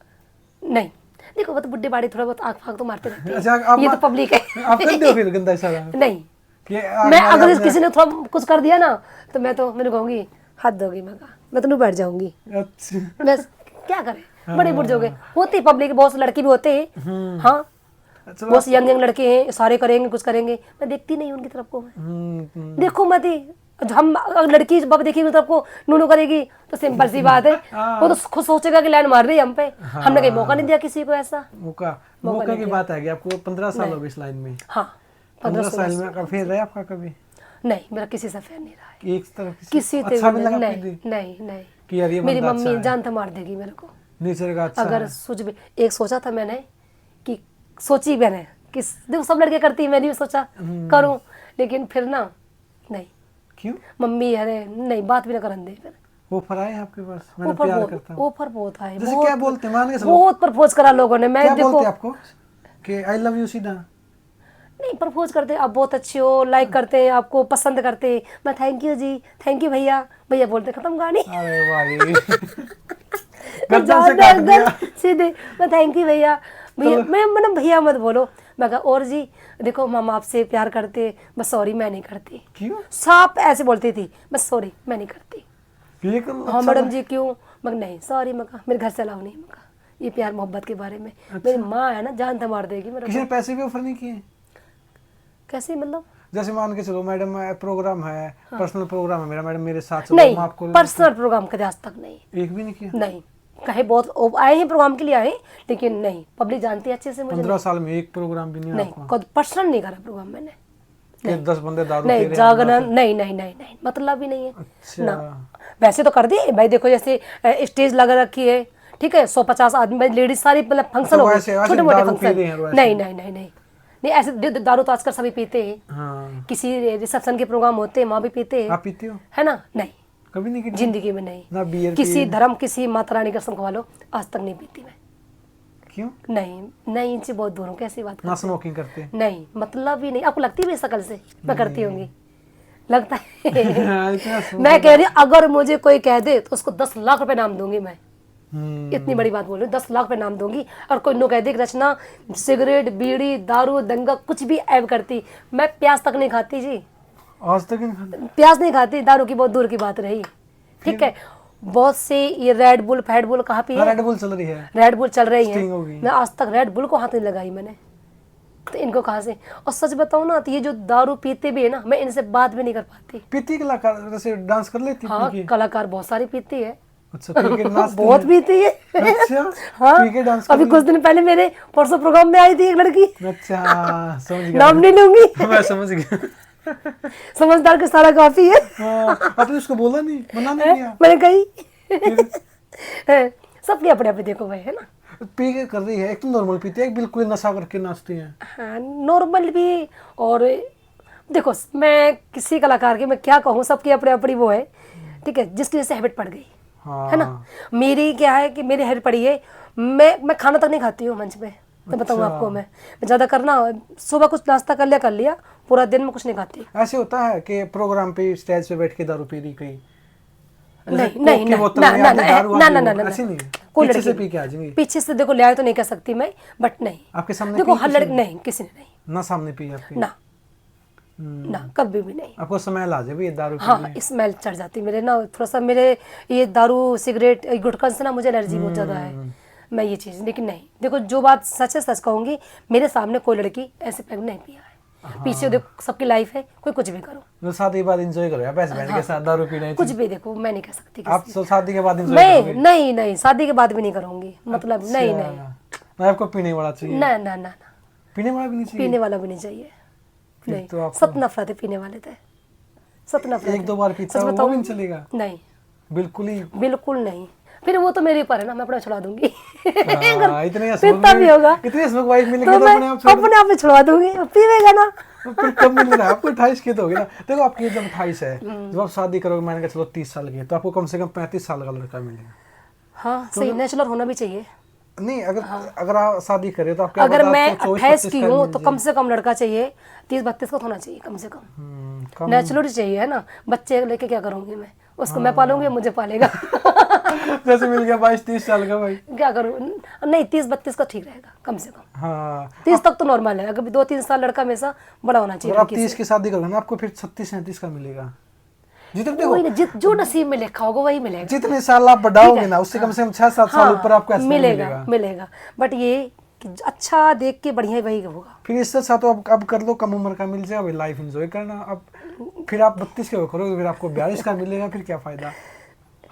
नहीं, देखो वो तो बुड्ढे बाड़ी थोड़ा बहुत आग फाग तो मारते रहते अच्छा, हैं, आप ये तो पब्लिक है। आप करते हो फिर गंदा इशारा नहीं, कि आग मैं मारे अगर आपने? किसी ने थोड़ा कुछ कर दिया ना तो मैं कहूंगी हाथ दोगी, मैं तो नहीं बैठ जाऊंगी। अच्छा मैं क्या करें, बड़े बुजुर्ग होते पब्लिक, बहुत से लड़के भी होते हैं। हाँ, अच्छा बहुत से यंग यंग लड़के हैं, सारे करेंगे कुछ करेंगे, मैं देखती नहीं उनकी तरफ को। मैं देखो मत ही, हम अगर लड़की जब देखेगी तो आपको नूनू करेगी तो सिंपल सी बात है, वो तो खुद सोचेगा कि लाइन मार रही है हम पे। हमने कहीं मौका नहीं दिया किसी को ऐसा। मौका की बात आ गई, आपको 15 साल हो गए इस लाइन में। हाँ, 15 साल में का फेर रहा है आपका कभी? नहीं, मेरा किसी से फेर नहीं रहा है, कि एक तरफ किसी से अच्छा भी लगा नहीं, फिर भी? नहीं नहीं। कि यार ये मेरी बंदा अच्छा मम्मी है, जान तो मार देगी मेरे को नेचर का अच्छा अगर है। सोच भी। एक सोचा था मैंने कि सोची मैंने कि देखो सब लड़के करती है, मैंने भी सोचा करूं, लेकिन फिर ना नहीं, क्यों? मम्मी अरे नहीं, बात भी ना करन दे। फिर ऑफर आए आपके पास? मैंने प्यार करता हूँ ऑफर बहुत आए, जैसे क्या बोलते हैं, मान के चलो बहुत प्रपोज करा लोगों ने। मैं क्या देखो बोलते हैं आपको कि आई लव यू सीधा? नहीं, प्रपोज करते हैं आप बहुत अच्छे हो, लाइक करते हैं, आपको पसंद करते हैं, मैं thank you ji, thank you भैया, भैया बोलते खत्म कहानी। अरे भाई तो गर्दन से काट दिया। सीधे मैं थैंक यू भैया, भैया मैं भैया मत बोलो। मैं कहा और जी देखो हम आपसे प्यार करते, बस सॉरी मैं नहीं करती। क्यों? साफ ऐसे बोलती थी, बस सॉरी मैं नहीं करती। ये कर हाँ मैडम जी क्यों? मैं नहीं सॉरी, मैं कहा मेरे घर से अलाउ नहीं। मैं कहा ये प्यार मोहब्बत के बारे में मेरी माँ है ना, जान तो मार देगी मेरे किसी को। ने पैसे भी ऑफर नहीं किए? कैसे मतलब? जैसे मान के चलो मैडम प्रोग्राम है, पर्सनल प्रोग्राम है मेरा, मैडम मेरे साथ चलो, नहीं, मैं आपको पर्सनल प्रोग्राम कभी आज तक नहीं। एक भी नहीं किया? नहीं, कहे बहुत आए हैं प्रोग्राम के लिए आए, लेकिन नहीं, पब्लिक जानती है अच्छे से मुझे। 15 साल में एक प्रोग्राम भी नहीं नहीं, आपका? खुद पर्सनल नहीं करा प्रोग्राम मैंने। कि 10 बंदे दारू पी नहीं, रहे हैं जागरण नहीं नहीं नहीं नहीं, मतलब भी नहीं है अच्छा ना। वैसे तो कर दिए भाई, देखो जैसे स्टेज लगा रखी है, ठीक है, 150 आदमी, लेडीज सारी, मतलब फंक्शन हो गए, वैसे छोटे मोटे दारू पी रहे हैं फंक्शन। वैसे? नहीं नहीं नहीं नहीं नहीं, ऐसे दारू तो आजकल सभी पीते हैं, हाँ। किसी रिसेप्शन के प्रोग्राम होते हैं वहाँ भी पीते हैं, आप पीते हो? है ना? नहीं, कभी नहीं की? जिंदगी में नहीं। ना बियर किसी धर्म, किसी माता रानी कसम खवा लो, आज तक नहीं पीती मैं। क्यों? नहीं नहीं, इनसे बहुत दूर हूँ, कैसी बात ना करते स्मोकिंग करते? हैं? नहीं, मतलब ही नहीं। आपको लगती है मेरी शकल से मैं करती होंगी? लगता है इतना मैं कह रही हूँ अगर मुझे कोई कह दे तो उसको 10 लाख रुपए नाम दूंगी मैं। हम्म, इतनी बड़ी बात बोल रही हूँ, 10 लाख रुपए नाम दूंगी। और कोई नो कह दे कि रचना सिगरेट बीड़ी दारू दंगा कुछ भी ऐब करती, मैं प्याज तक नहीं खाती जी, आज तक नहीं खाते? प्याज नहीं खाती, दारू की बहुत दूर की बात रही। ठीक है, बहुत से ये रेड बुल फैट बुल कहाँ पे है, रेड बुल चल रही है, रेड बुल चल रही Sting है, होगी। मैं आज तक रेड बुल को हाथ नहीं लगाई मैंने, तो इनको कहाँ से? और सच बताऊं ना तो ये जो दारू पीते भी है ना, मैं इनसे बात भी नहीं कर पाती। पीती कलाकार जैसे डांस कर लेती हाँ, पी के? कलाकार बहुत सारी पीती है, अच्छा पी के नाचती बहुत है? पीती है। अच्छा हाँ, पी के डांस अभी कुछ दिन पहले मेरे परसों प्रोग्राम में आई थी एक लड़की, अच्छा समझ गया नाम नहीं लूंगी। मैं समझ गया। समझदार के सारा काफी है। हाँ, आपने उसको बोला नहीं, मना नहीं किया? मैंने कही सबके अपने अपने देखो भाई, है ना? पी के कर रही है, एक तो नॉर्मल पीती है, एक बिल्कुल नशा करके नाचती है। हाँ, नॉर्मल भी। और देखो मैं किसी कलाकार की मैं क्या कहूँ, सबकी अपनी अपनी वो है, ठीक है, जिसकी जैसे हैबिट पड़ गई, है ना? मेरी क्या है कि मेरी हैबिट पड़ी है, मैं खाना तक नहीं खाती हूँ मंच पे, तो बताऊँ आपको, मैं ज़्यादा करना, सुबह कुछ नाश्ता कर लिया, पूरा दिन में कुछ नहीं खाती। ऐसे होता है कि प्रोग्राम पे स्टेज पे बैठ के दारू पी रही कहीं? नहीं नहीं ना ना ना ना ना ना ना, ऐसे नहीं, कोई पीछे से लड़की पी के आ जाएंगे? पीछे से देखो ले आए तो नहीं कह सकती मैं, बट नहीं, आपके सामने देखो पी हर किसी लड़की ने? नहीं, किसी ने नहीं, ना सामने पी आपके? ना ना, कभी भी नहीं। आपको स्मेल आ जाए भी ये दारू पी हाँ, रही है? स्मेल चढ़ जाती मेरे ना, थोड़ा सा मेरे ये दारू सिगरेट गुटखा से ना मुझे एलर्जी बहुत ज़्यादा है, मैं ये चीज़, लेकिन नहीं, देखो जो बात सच है सच कहूँगी, मेरे सामने कोई लड़की ऐसे पैग नहीं पिया है। पीछे देखो सबकी लाइफ है, कोई कुछ भी करो, तो शादी के बाद एंजॉय करो यार, पैसे बहन के साथ दारू पीना है कुछ भी देखो, मैं नहीं कह सकती आप किसी तो शादी के बाद एंजॉय मैं करोगे? नहीं नहीं, शादी के बाद भी नहीं करूँगी, मतलब नहीं नहीं, ना आपको पीने वाला चाहिए? ना ना ना, पीने वाला भी नहीं चाहिए? पीने वाला भी नहीं चाहिए, फिर नहीं, तो आपको- सब नफरत है पीने वाले थे, सब नफरत एक दो बार पीता सच हो, वो बताऊं? भी नहीं चलेगा? नहीं, बिल्कुल ही। बिल्कुल नहीं, फिर वो तो मेरे ऊपर है ना, मैं अपना छुड़ा दूंगी। हाँ, इतने पीता भी होगा इतने हंसमुख वाइफ मिलेगी तो तो मैं अपने आप छोड़ अपने आप ही छुड़वा दूंगी, पीवेगा ना। फिर कब मिल रहा है आपको? 28 की तो होगी ना। देखो आपकी जब 28 है, जब आप शादी करोगे, मान के चलो 30 साल की, तो आपको कम से कम 35 साल का लड़का मिलेगा। हाँ सही, नेचुरल होना भी चाहिए। नहीं, अगर आप शादी करें तो आप क्या अगर पता मैं आपको 28 की 24-25 हूँ मिल तो जाए। कम से कम लड़का चाहिए 30-32 का तो होना चाहिए कम से कम। कम। नेचुरल चाहिए, है ना? बच्चे लेके क्या करूंगी मैं, उसको मैं पालूंगी, मुझे पालेगा। जैसे मिल गया 22-30 साल का भाई। क्या करूँ, नहीं 30-32 का ठीक रहेगा कम से कम। हाँ 30 तक तो नॉर्मल है, अगर 2-3 साल लड़का हमेशा बड़ा होना चाहिए अगर आप लड़की 30 से। की शादी करोगे ना आपको फिर 36-37 का मिलेगा। जितने देखो वही ना, जो नसीब में लिखा होगा वही मिलेगा। जितने साल आप बढ़ाओगे ना उससे कम से कम 6-7 साल ऊपर आपको ऐसा मिलेगा। मिलेगा। बट ये कि अच्छा देख के बढ़िया वही होगा। फिर इससे अच्छा तो अब कर लो, कम उम्र का मिल जाए, अभी लाइफ एंजॉय करना। अब फिर आप 32 के हो करोगे, फिर आपको 42 का मिलेगा, फिर क्या फायदा।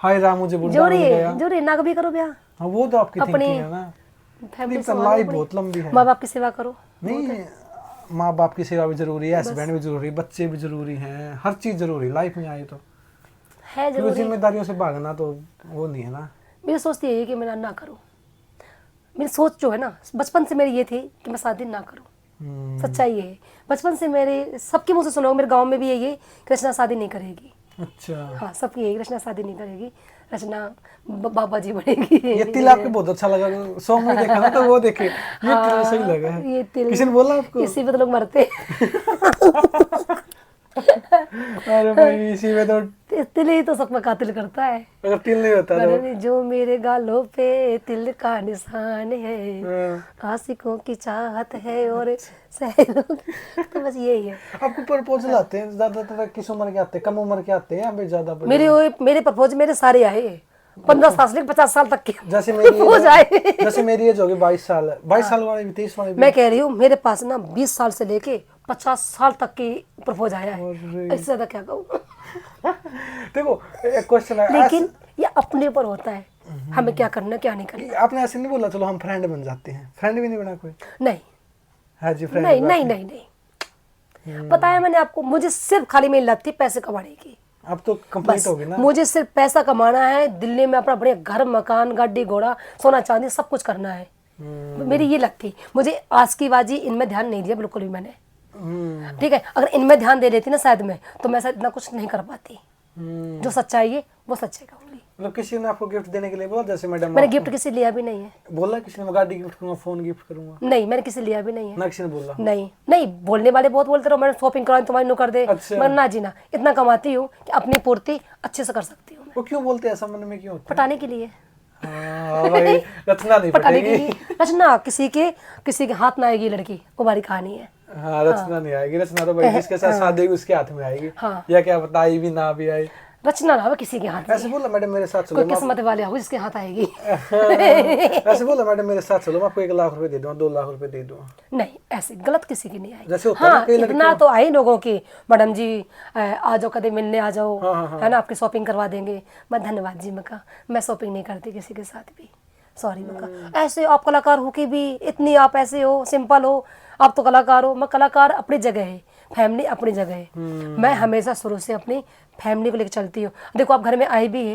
हाय राम मुझे बुढ़ा मिल गया। जोरी ना कभी करो ब्याह, हाँ वो तो आपकी अपनी थिंकिंग है ना। फैमिली तो लाइफ बहुत लंबी है। माँ बाप की सेवा करो। नहीं माँ बाप की सेवा भी जरूरी है, हस्बैंड भी जरूरी है, बच्चे भी जरूरी हैं, हर चीज जरूरी है लाइफ में आए तो। है फिर जरूरी। जिम्मेदारियों से भागना तो वो नहीं है ना। मेरी सोचती है कि मैं ना करूँ। मेरी सोच जो है ना बचपन से मेरी ये थी कि मैं शादी ना करूँ। सच्चाई ये है, बचपन से मेरे सबके मुँह से सुना, मेरे गांव में भी यही है कि रचना शादी नहीं करेगी। अच्छा हाँ सबकी यही, रचना शादी नहीं करेगी, रचना बाबा जी बनेगी। ये तिल आपको बहुत अच्छा लगा, सॉन्ग में देखा ना तो वो देखे, ये तिल सही लगा है। ये तिल किसी ने बोला आपको? इसी पे तो लोग मरते। अरे भाई इसी में तो तिल ही तो सबका कातिल करता है। अगर तिल नहीं होता तो अरे जो मेरे गालों पे तिल का निशान है, आशिकों की चाहत है और सहरों की, तो बस यही है। आपको प्रपोजल आते हैं ज्यादातर किस उम्र के आते हैं, कम उम्र के आते हैं या फिर ज्यादा बड़े? मेरे प्रपोज मेरे सारे आए 15 साल से 50 साल तक के जैसे मेरी प्रपोज आए। जैसे मेरी एज होगी 22 साल, 22 साल वाले भी 23 वाले भी। मैं कह रही हूँ मेरे पास ना 20 साल से लेके 50 साल तक की प्रपोज आया है, इससे ज्यादा क्या कहूँ। देखो एक क्वेश्चन है, लेकिन ये अपने ऊपर होता है हमें क्या करना क्या नहीं करना। आपने ऐसे नहीं बोला चलो हम फ्रेंड बन जाते हैं, फ्रेंड भी नहीं बना कोई? नहीं हाँ जी फ्रेंड नहीं नहीं नहीं नहीं, पता है मैंने आपको, मुझे सिर्फ खाली मेरी लत थी पैसे कमाने की। अब तो कंप्लीट बस होगी ना। मुझे सिर्फ पैसा कमाना है, दिल्ली में अपना बढ़िया घर मकान गाड़ी घोड़ा सोना चांदी सब कुछ करना है। मेरी ये लत थी, मुझे आज की बाजी इनमें ध्यान नहीं दिया बिल्कुल भी मैंने। ठीक है, अगर इनमें ध्यान दे देती ना शायद में, तो मैं शायद इतना कुछ नहीं कर पाती। जो सच्चाई है वो सच्चाई कहूंगी। मतलब किसी ने आपको गिफ्ट देने के लिए बोला? जैसे मैडम मैंने गिफ्ट किसी लिया भी नहीं है। बोला किसी ने मैं गाड़ी गिफ्ट करूंगा, फोन गिफ्ट करूंगा? नहीं मैंने किसी लिया भी नहीं है। ना किसी ने बोला? नहीं नहीं, बोलने वाले बहुत बोलते रहो मैंने शॉपिंग करवाई तुम्हारी नु कर दे। अच्छा। मगर ना जी ना, इतना कमाती हूँ कि अपनी पूर्ति अच्छे से कर सकती हूँ। वो क्यों बोलते हैं ऐसा, मन में क्यों होता पटाने के लिए, है? हाँ भाई रचना नहीं पटाने के पटेगी। लिए। रचना किसी के हाथ में आएगी लड़की, वो हमारी कहानी है। हाँ रचना नहीं आएगी, रचना तो भाई जिसके साथ शादी होगी उसके हाथ में आएगी। हाँ। या क्या पता आई भी ना भी आई। रचना ना हो किसी के हाथ में, ऐसे बोला मैडम मेरे साथ चलो, कोई किस्मत वाले हो जिसके हाथ आएगी। ऐसे बोला मैडम मेरे साथ चलो मैं आपको 1 लाख रुपए दे दूंगा, 2 लाख रुपए दे दूंगा। नहीं ऐसे गलत किसी की नहीं आई। जैसे होता है ना हाँ कई इतना तो आई लोगों की, मैडम जी आ जाओ कदे मिलने आ जाओ, हाँ। है ना आपकी शॉपिंग करवा देंगे। मैं धन्यवाद जी, मैं कहा मैं शॉपिंग नहीं करती किसी के साथ भी, सॉरी। मैं कहा ऐसे आप कलाकार हो के भी इतनी आप ऐसे हो, सिंपल हो, आप तो कलाकार हो। मैं कलाकार अपनी जगह है, फैमिली अपनी जगह है। मैं हमेशा शुरू से अपनी फैमिली को लेकर चलती हूँ। देखो आप घर में आई भी है,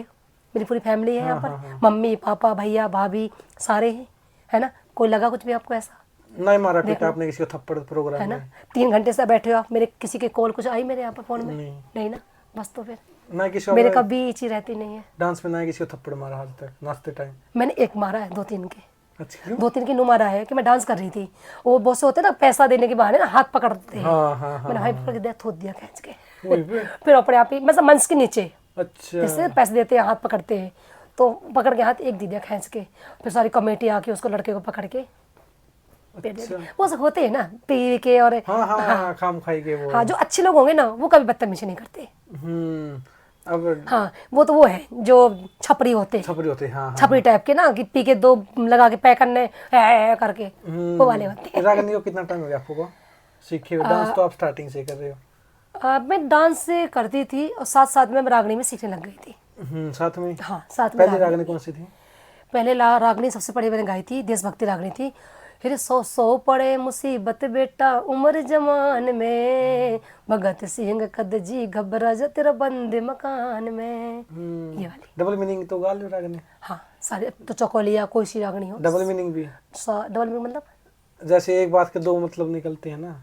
मेरी पूरी फैमिली है यहाँ पर, मम्मी पापा भैया भाभी सारे हैं, है ना। कोई लगा कुछ भी आपको ऐसा? नहीं मारा पीटा आपने किसी को थप्पड़ प्रोग्राम है ना, में? 3 घंटे से बैठे हो आप, मेरे किसी के कॉल कुछ आई मेरे यहाँ पर फोन में? नहीं ना, बस तो फिर ना किसी मेरे को कभी इच्छी रहती नहीं है। डांस में ना किसी को थप्पड़ मारा आज तक नाचते टाइम? मैंने एक मारा है, 2-3 के, अच्छा क्यों? 2-3 की नु मारा है कि मैं डांस कर रही थी। वो बहुत से होते हैं ना पैसा देने के बहाने ना हाथ पकड़ते हैं। हाँ मैंने हाथ पकड़ के दिया, थोक दिया खींच के। वही पे। फिर अपने आप ही मतलब मंच के नीचे अच्छा जैसे पैसे देते हैं हाथ पकड़ते हैं, तो पकड़ के हाथ एक दे दिया खींच के। फिर सारी कमेटी आके उसको लड़के को पकड़ के पेट दे दिया। वो सब होते हैं ना पी के और हाँ खाम खाई के वो। हाँ जो अच्छे लोग होंगे ना वो कभी बदतमीजी नहीं करते। अब हाँ वो है जो छपरी होते हैं, छपरी होते हैं, हाँ छपरी टाइप के ना कि पी के 2 लगा के पैक करने करके वो वाले होते हैं। रागनी को कितना टाइम हो गया आपको सीखे हुए? डांस तो आप स्टार्टिंग से कर रहे हो। मैं डांस से करती थी और साथ साथ में मैं रागनी में सीखने लग गई थी। साथ में? हाँ साथ में। पहले रागनी कौन सी थी? पहले रागनी सबसे पहले मैंने गाई थी, देशभक्ति रागनी थी। फिर 100 पड़े मुसीबत बेटा उम्र जमान में, भगत सिंह कद जी घबरा जा तेरा बंद मकान में, ये वाली। डबल मीनिंग तो गा लो रागनी? हाँ सारे तो चौकोलिया कोई सी रागनी हो। डबल मीनिंग भी? डबल मीनिंग मतलब जैसे एक बात के 2 मतलब निकलते हैं ना,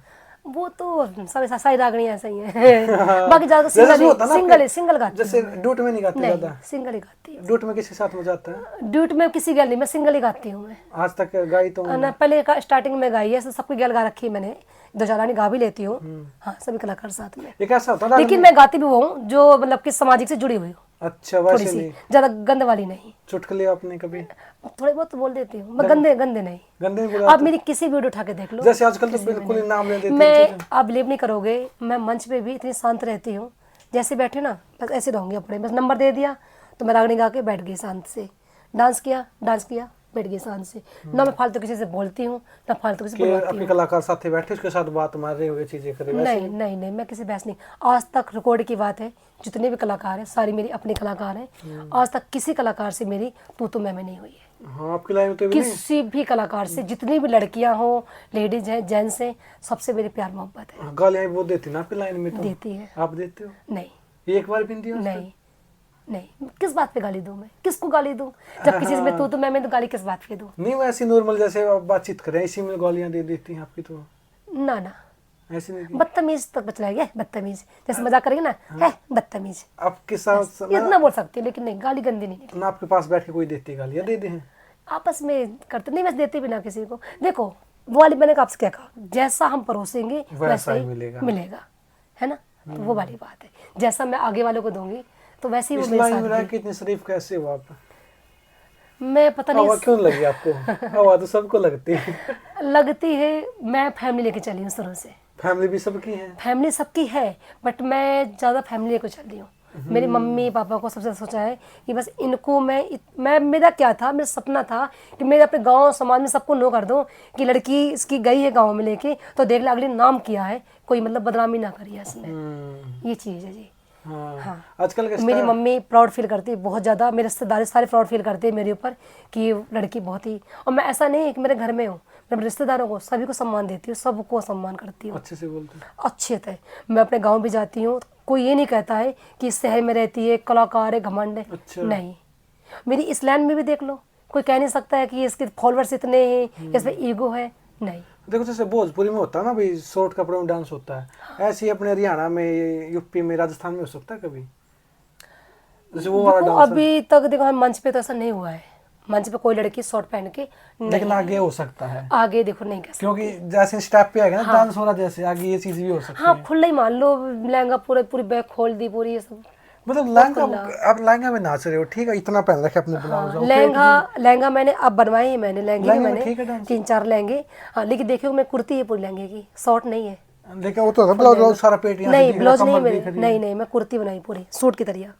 वो तो सब सारी रागनी ऐसा ही है। बाकी ज्यादा सिंगल गाती जैसे डूट में नहीं गाते ज्यादा? सिंगल ही गाती हूँ। डूट में किसके साथ मजा आता है? ड्यूट में किसी गैल नहीं, मैं सिंगल ही गाती हूँ। मैं आज तक गाई तो ना पहले स्टार्टिंग में गाई है, सबकी गैल गा रखी है मैंने, 2-4 गाने गा भी लेती हूँ। हाँ सभी कलाकार साथ में। एक ऐसा होता है लेकिन मैं गाती भी वो हूँ जो मतलब कि सामाजिक से जुड़ी हुई हूँ। अच्छा, थोड़ी वैसे सी, नहीं ज्यादा गंद वाली नहीं। चुटकुले आपने कभी थोड़े बहुत तो बोल देती हूँ मैं, गंदे गंदे नहीं। गंदे नहीं बोले आप आते? मेरी किसी वीडियो उठा के देख लो, जैसे आजकल तो किसी में बिल्कुल ही नहीं। नाम ले देते हैं मैं, चीजें। आप बिलीव नहीं करोगे, मैं मंच पे भी इतनी शांत रहती हूँ, जैसे बैठे ना बस ऐसे रहूंगी अपने, बस नंबर दे दिया तो मैं रागनी गा के बैठ गई शांत से, डांस किया बैठ गई शांत से, ना मैं फालतू किसी से बोलती हूँ ना फालतू किसी से कि बुलवाती अपने हूँ। कलाकार साथ बैठे उसके साथ बात मार रहे हुए चीजें करे वैसे नहीं नहीं नहीं, मैं किसी बहस नहीं, आज तक रिकॉर्ड की बात है, जितने भी कलाकार हैं सारी मेरी अपने कलाकार हैं, आज तक किसी कलाकार से मेरी तू मैं नहीं हुई है। हाँ, आपकी लाइन में तो भी नहीं। किसी भी कलाकार से, जितनी भी लड़कियां हो, लेडीज हैं, जेंट्स हैं, सबसे मेरी प्यार मोहब्बत है। हाँ, गालियां भी बहुत देती ना आपकी लाइन में तो। देती है। आप देते हो? नहीं एक बार भी नहीं दिया उसने? नहीं नहीं, किस बात पे गाली दूं मैं, किसको गाली दूं, जब किसी से तू मैं तो गाली किस बात पे दूं? नहीं, वैसे नॉर्मल जैसे आप बातचीत करें इसी में गालियां दे देती हैं आपकी तो। ना ना, ऐसे नहीं की? बदतमीज तक बच रहा है, बदतमीज, जैसे मजाक करेंगे ना, है बदतमीज, आपके साथ इतना बोल सकती है, लेकिन नहीं, गाली गंदी नहीं। ना आपके पास बैठ के कोई देती है गालियां दे दे हैं? आपस में करते नहीं, वैसे देते भी ना किसी को। देखो वो वाली मैंने आपसे क्या कहा, जैसा हम परोसेंगे वैसा ही ही मिलेगा। मिलेगा, है ना? तो वो वाली बात है, जैसा मैं आगे वालों को दूंगी तो वैसे ही वो इस मेरे लाइन में साथ रह भी। के इतने शरीफ कैसे हो आप? मैं पता हवा नहीं क्यों लगी आपको? हवा तो सबको लगती है। लगती है, मैं फैमिली लेके चली हूँ शुरू से, फैमिली भी सबकी है। फैमिली सबकी है, बट मैं ज़्यादा फैमिली लेके चल रही हूँ। मेरी मम्मी पापा को सबसे ज़्यादा सोचा है कि बस इनको मैं मेरा क्या था, मेरा सपना था कि मेरे अपने गांव समाज में सबको नो कर दूं कि लड़की इसकी गई है गांव में लेके, तो देख ले अगले नाम किया है, कोई मतलब बदनामी ना करी है इसने, ये चीज़ है जी। हाँ, हाँ। आजकल के मेरी मम्मी प्राउड फील करती है बहुत ज़्यादा, मेरे रिश्तेदार सारे प्राउड फील करते हैं मेरे ऊपर कि लड़की बहुत ही, और मैं ऐसा नहीं है कि मेरे घर में हूँ, मैं अपने रिश्तेदारों को सभी को सम्मान देती हूँ, सबको सम्मान करती हूँ अच्छे से बोलते हैं। अच्छे थे। मैं अपने गांव भी जाती हूँ, कोई ये नहीं कहता है कि इस शहर में रहती है, कलाकार है, घमंड है, अच्छा। नहीं। मेरी इस लाइन में भी देख लो, कोई कह नहीं सकता है कि इसके फॉलोअर्स इतने हैं, इसमें ईगो है, नहीं। देखो जैसे भोजपुरी में होता है ना भाई, शॉर्ट कपड़ों में डांस होता है, ऐसे ही अपने हरियाणा में, यूपी में, राजस्थान में हो सकता है कभी जैसे वो वाला देखो डांस? अभी तक देखो हम मंच पे तो ऐसा नहीं हुआ है, मंच पे कोई लड़की शॉर्ट पहन के लेकिन नहीं, आगे हो सकता है, आगे देखो नहीं कह सकते। क्योंकि जैसे स्टेप पे आएगा ना डांस हो रहा, जैसे आगे ये चीज भी हो सकती हाँ है। खुला ही मान लो, लहंगा पूरी बैग खोल दी पूरी, ये सब। मतलब लहंगा, आप लहंगा में नाच रहे हो, ठीक है, इतना पहन रखे अपने ब्लाउज। हाँ, लहंगा मैंने अब बनवाए ही, मैंने लहंगे भी लहंगे में ठीक है मैंने डांस। 3-4 लहंगे। हाँ लेकिन देखियो मैं कुर्ती है पूरी लहंगे की, शॉर्ट नहीं है। लेकिन वो तो ब्लाउज सारा पेट यहाँ से नहीं दिख रहा है, ब्लाउज नहीं कमर दिख मैंने, रही है। नहीं मैं कुर्ती बनाई पूरी सूट की तरह।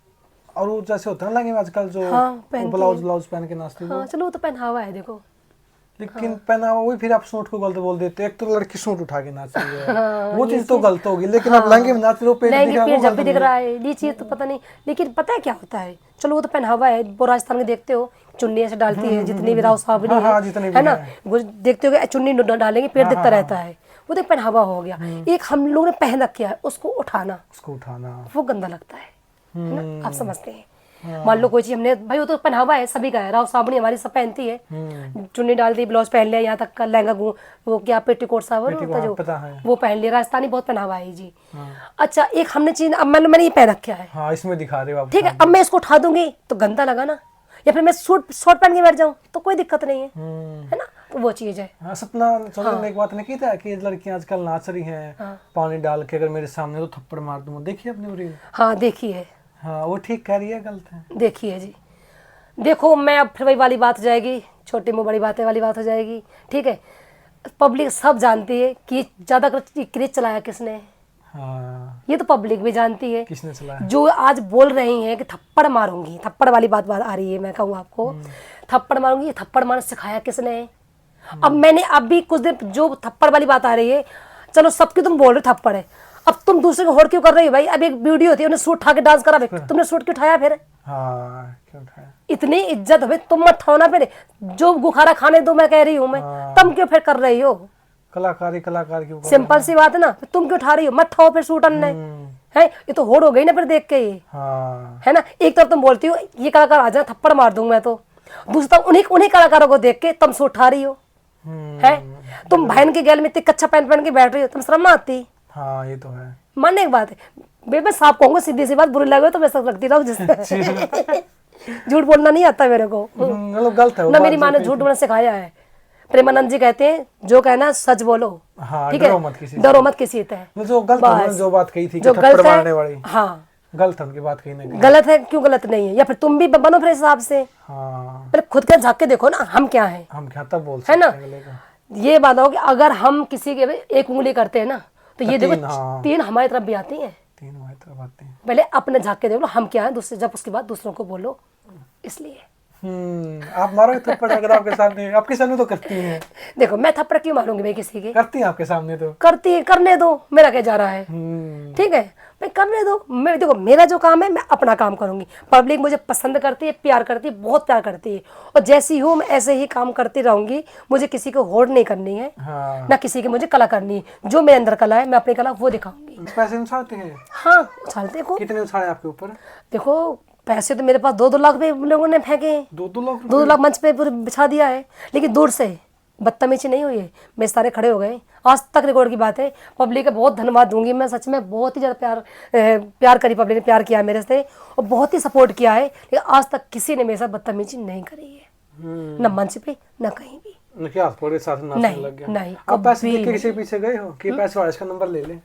और वो जैसे होता है ना लहंगे में आजकल जो हाँ, पहनती ब्लाउज पहन के नाचते हैं हाँ चलो वो तो पहनावा है देखो। लेकिन पहना वही, फिर आप सूट को गलत बोल देते हैं। एक तो लड़की सूट उठा के नाच रही है, वो चीज तो गलत होगी, लेकिन आप लहंगे में नाच रहे हो, पेट दिख लहंगे रहा है, पेट वो जब गलत भी दिख नहीं रहा है, ये चीज तो पता नहीं, लेकिन पता है क्या होता है, चलो वो तो पहनावा है, वो राजस्थान के देखते हो चुन्नी ऐसे डालती है, जितनी भी राव साहबनी हाँ, जितने भी है ना, हैं। वो देखते हो कि चुन्नी डालेंगे पेट दिखता रहता है, वो तो पहनावा हो गया। एक हम लोग ने पहन रखा है, उसको उठाना, उसको उठाना वो गंदा लगता है ना, आप समझते हैं। मान लो कोई चीज हमने, भाई वो तो पहनावा है, सभी का है, राव साबनी हमारी सब पहनती है, चुन्नी डाल दी, ब्लाउज पहन लिया, यहाँ तक का लहंगा वो क्या पेटीकोट सा होता जो, पता है। वो पहन लिया, राजस्थानी बहुत पहनावा है जी। अच्छा एक हमने चीज, अब मैंने ये पहन रखा है, हाँ, इसमें दिखा रहे हो आप। ठीक है, अब मैं इसको उठा दूंगी तो गंदा लगा ना, या फिर मैं शॉर्ट पहन के बैठ जाऊं तो कोई दिक्कत नहीं है ना, तो वो चीज है। हाँ, सपना चंद्र ने एक बात नहीं की था कि लड़कियां आजकल नाच रही हैं, पानी डाल के, अगर मेरे सामने तो थप्पड़ मार दूंगा, देखिए अपने वो रील। हाँ देखिए, हाँ, वो ठीक कह रही है, गलत है? देखिए जी, देखो मैं अब फिर वही वाली बात हो जाएगी, छोटी मुँह बड़ी बातें वाली बात हो जाएगी, ठीक है। पब्लिक सब जानती है कि ज्यादा क्रेज चलाया किसने, हाँ, ये तो पब्लिक भी जानती है। किसने चलाया? जो आज बोल रही हैं कि थप्पड़ मारूंगी, थप्पड़ वाली बात आ रही है, मैं कहूँ आपको थप्पड़ मारूंगी, ये थप्पड़ मारना सिखाया किसने? अब मैंने अब भी कुछ दिन, जो थप्पड़ वाली बात आ रही है, चलो सबकी तुम बोल रहे हो थप्पड़ है, अब तुम दूसरे को होड़ क्यों कर रही हो भाई? अब एक वीडियो होती है, उन्हें सूट उठा के डांस करा, तुमने सूट क्यों उठाया फिर? हाँ, क्यों उठाया? इतनी इज्जत है भाई, तुम मत खाओ ना फिर, जो गुखारा खाने दो, मैं कह रही हूँ मैं, तुम क्यों फिर कर रही हो? कलाकार के ऊपर सिंपल सी बात है ना, तुम क्यों उठा रही हो? मत खाओ फिर सूट अन्य है, ये तो होड़ हो गई ना फिर देख के, ये हाँ, है ना। एक तरफ तुम बोलती हो ये कलाकार आ जाए थप्पड़ मार दूंगा मैं, तो दूसरी तरफ उन्हीं कलाकारों को देख के तुम सूट उठा रही हो, है। तुम बहन के गैल में इतनी कच्चा पहन के बैठ रही हो, तुम शर्म ना आती? हाँ, ये तो है। मानने की बात है, मैं साफ कहूंगा, सीधी सी बात, बुरी लगे तो मैं सब लगती रहूं जिससे झूठ बोलना नहीं आता मेरे को, मतलब गलत है वो ना बात मेरी माँ ने झूठ बोलना सिखाया है। प्रेमानंद जी कहते हैं जो कहना सच बोलो, हाँ, ठीक डरो है, मत किसी से। डरो मत किसी से। जो गलत है, जो बात कही थी कि जो थप्पड़ गलत मारने है, वाली, हाँ गलत है उनकी बात कहीं ना कहीं। गलत है, क्यों गलत नहीं है? या फिर तुम भी बनो फिर हिसाब से। हाँ, पहले खुद के झांक के देखो ना, हम क्या हैं, हम क्या तब बोल है सकते ना? हैं अगले का। ये बात हो कि अगर हम किसी के एक उंगली करते हैं ना, तो ये देखो तीन, हाँ। 3 हमारी तरफ भी आती हैं। 3 हमारी तरफ आते हैं। पहले अपने झांक के देखो हम क्या है, दूसरे जब उसके बाद दूसरों को बोलो, इसलिए। आप मारोगे थप्पड़ अगर आपके सामने तो करती हैं। देखो मैं थप्पड़ क्यों मारूंगी भाई किसी के? करती हैं आपके सामने तो। करती है, करने दो, मेरा क्या जा रहा है? ठीक है भाई, करने दो। मैं देखो मेरा जो काम है मैं अपना काम करूंगी। पब्लिक मुझे पसंद करती है, प्यार करती है, बहुत प्यार करती है, और जैसी हूँ मैं ऐसे ही काम करती रहूंगी। मुझे किसी को होड़ नहीं करनी है, हाँ। ना किसी की मुझे कला करनी है। जो मेरे अंदर कला है मैं अपनी कला वो दिखाऊंगी। पैसे उछालते हैं? हाँ उछालते को। कितने उछाले आपके ऊपर? देखो पैसे तो मेरे पास 2-2 लाख पे लोगों ने फेंके हैं। 2-2 लाख? 2 लाख मंच पे पूरे बिछा दिया है, लेकिन दूर से बदतमीजी नहीं हुई है। मेरे सारे खड़े हो गए, आज तक रिकॉर्ड की बात है। पब्लिक का बहुत धन्यवाद दूंगी मैं, सच में बहुत ही ज़्यादा प्यार करी पब्लिक ने, प्यार किया है मेरे से और बहुत ही सपोर्ट किया है, लेकिन आज तक किसी ने मेरे साथ बदतमीजी नहीं करी है, न मंच पे न कहीं भी। क्या थोड़े साथ नाचने नहीं, लग गया? नहीं, आप पैसे कभी देके किसी के पीछे गए हो कि पैसे वाले इसका नंबर ले ले?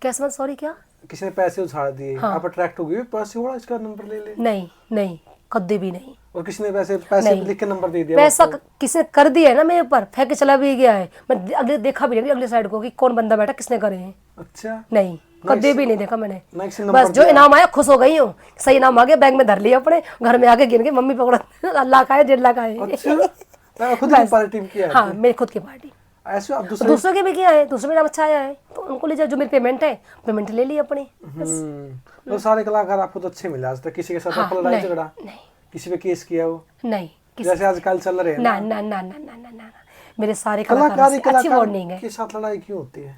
कैसे बात? सॉरी क्या? किसी ने पैसे उछाल दिए, हाँ। आप अट्रैक्ट हो गए, पैसे वाला इसका नंबर ले ले? नहीं नहीं, कभी भी नहीं। और किसी ने पैसे नहीं। लिख के नंबर दे दिया? पैसा किसने कर दिया है ना मेरे ऊपर, फेंक के चला भी गया है। मैं अगले देखा भी नहीं अगली साइड को कि कौन बंदा बैठा, किसने करे हैं। अच्छा। नहीं, कभी भी नहीं देखा मैंने। ना किसी नंबर बस जो इनाम आया खुश हो गई हूँ, सही इनाम आ गया, बैंक में धर लिया अपने, घर में आके गिन के मम्मी पकड़ा, लाख आए 1.5 लाख आए। अच्छा, खुद की पार्टी में किया है? हाँ मेरी खुद की पार्टी। ऐसे आप दूसरों के भी किया है, दूसरों में नाम अच्छा आया है तो उनको ले जाओ, जो मेरी पेमेंट है पेमेंट ले ली अपनी। तो सारे कलाकार आपको तो अच्छे मिले आज तक? किसी के साथ आपको लड़ाई झगड़ा? नहीं किसी पे केस किया हो? नहीं, जैसे आजकल चल रहे हैं ना ना ना ना ना ना ना, मेरे सारे कलाकारी कलाकार अच्छी वार्निंग है। के साथ लड़ाई क्यों होती है?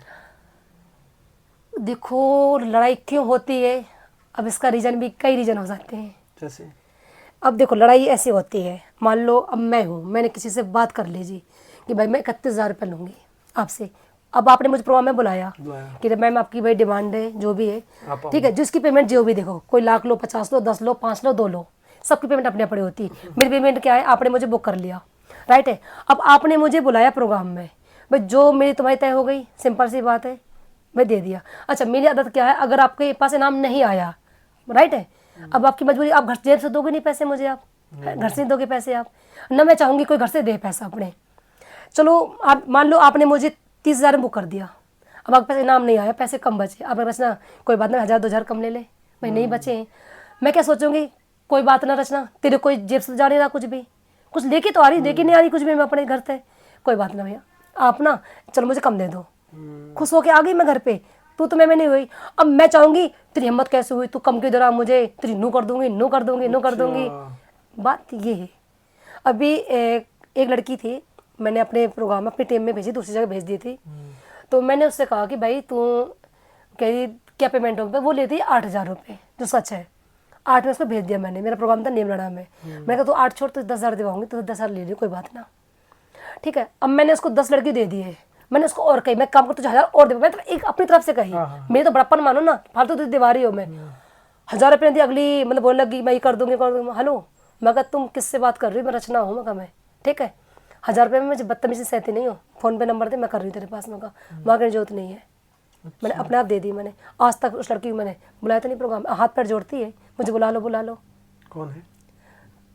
देखो लड़ाई क्यों होती है, अब इसका रीजन भी कई रीजन हो सकते हैं। जैसे अब देखो लड़ाई ऐसी होती है, मान लो अब मैं हूँ, मैंने किसी से बात कर लीजिए कि भाई मैं 31,000 रुपये लूँगी आपसे। अब आपने मुझे प्रोग्राम में बुलाया कि मैम आपकी भाई डिमांड है जो भी है, ठीक है, जिसकी पेमेंट जो भी, देखो कोई लाख लो, 50 लो, 10 लो, 5 लो, 2 लो, सबकी पेमेंट अपने अपनी होती है। मेरी पेमेंट क्या है, आपने मुझे बुक कर लिया, राइट है। अब आपने मुझे बुलाया प्रोग्राम में, भाई जो मेरी तुम्हारी तय हो गई, सिंपल सी बात है, मैं दे दिया। अच्छा मेरी आदत क्या है, अगर आपके पास इनाम नहीं आया, राइट है, अब आपकी मजबूरी, आप घर जेब से दोगे नहीं पैसे मुझे, आप घर से दोगे पैसे आप ना, मैं चाहूँगी कोई घर से दे पैसा अपने। चलो आप मान लो आपने मुझे 30,000 में बुक कर दिया, अब आपके पास इनाम नहीं आया, पैसे कम बचे, आपने रचना कोई बात नहीं, 1,000-2,000 कम ले ले भाई, नहीं बचे हैं, मैं क्या सोचूंगी, कोई बात ना रचना, तेरे कोई जेब से जा नहीं रहा कुछ भी, कुछ लेके तो आ रही, लेके नहीं आ रही कुछ भी, मैं अपने घर से, कोई बात ना भैया आप ना चलो मुझे कम दे दो, खुश होके आ गई मैं घर पे, तू तो मैं नहीं हुई। अब मैं चाहूंगी तेरी हिम्मत कैसे हुई, तू कम क्यों दे रहा मुझे, तेरी नू कर दूंगी, नू कर दूंगी, नू कर दूंगी। बात ये है, अभी एक लड़की थी, मैंने अपने प्रोग्राम में अपनी टीम में भेजी, दूसरी जगह भेज दी थी, तो मैंने उससे कहा कि भाई तू कह क्या पेमेंट होगा, वो लेती 8,000 रुपये, जो सच है 8 में उसको भेज दिया मैंने, मेरा प्रोग्राम था नीमलड़ा में, मैंने कहा तो 8 छोड़ तो 10,000 दिवाऊंगी, तो 10,000 ले ली, कोई बात ना, ठीक है। अब मैंने उसको 10 लड़की दे दी है, मैंने उसको और कही मैं काम कर तुझे 1,000 और दे, मैं तो एक अपनी तरफ से कही, मेरी तो बड़प्पन मानो ना, फालतू तो दीवा रही हो, मैं 1,000 रुपये दी, अगली मतलब बोलने लगी मैं ये कर दूंगी, हेलो मैं कहा तुम किससे बात कर रही हो, मैं रचना हूँ, मैं कहा मैं, ठीक है 1,000 रुपये में मुझे बदतमीजी सहती नहीं हो, फोन पे नंबर दे मैं कर रही हूँ तेरे पास, मैं कहा वहाँ की जरूरत नहीं है, मैंने अपने आप दे दी। मैंने आज तक उस लड़की को मैंने बुलाया तो नहीं प्रोग्राम, हाथ पैर जोड़ती है, मुझे बुला लो बुला लो। कौन है?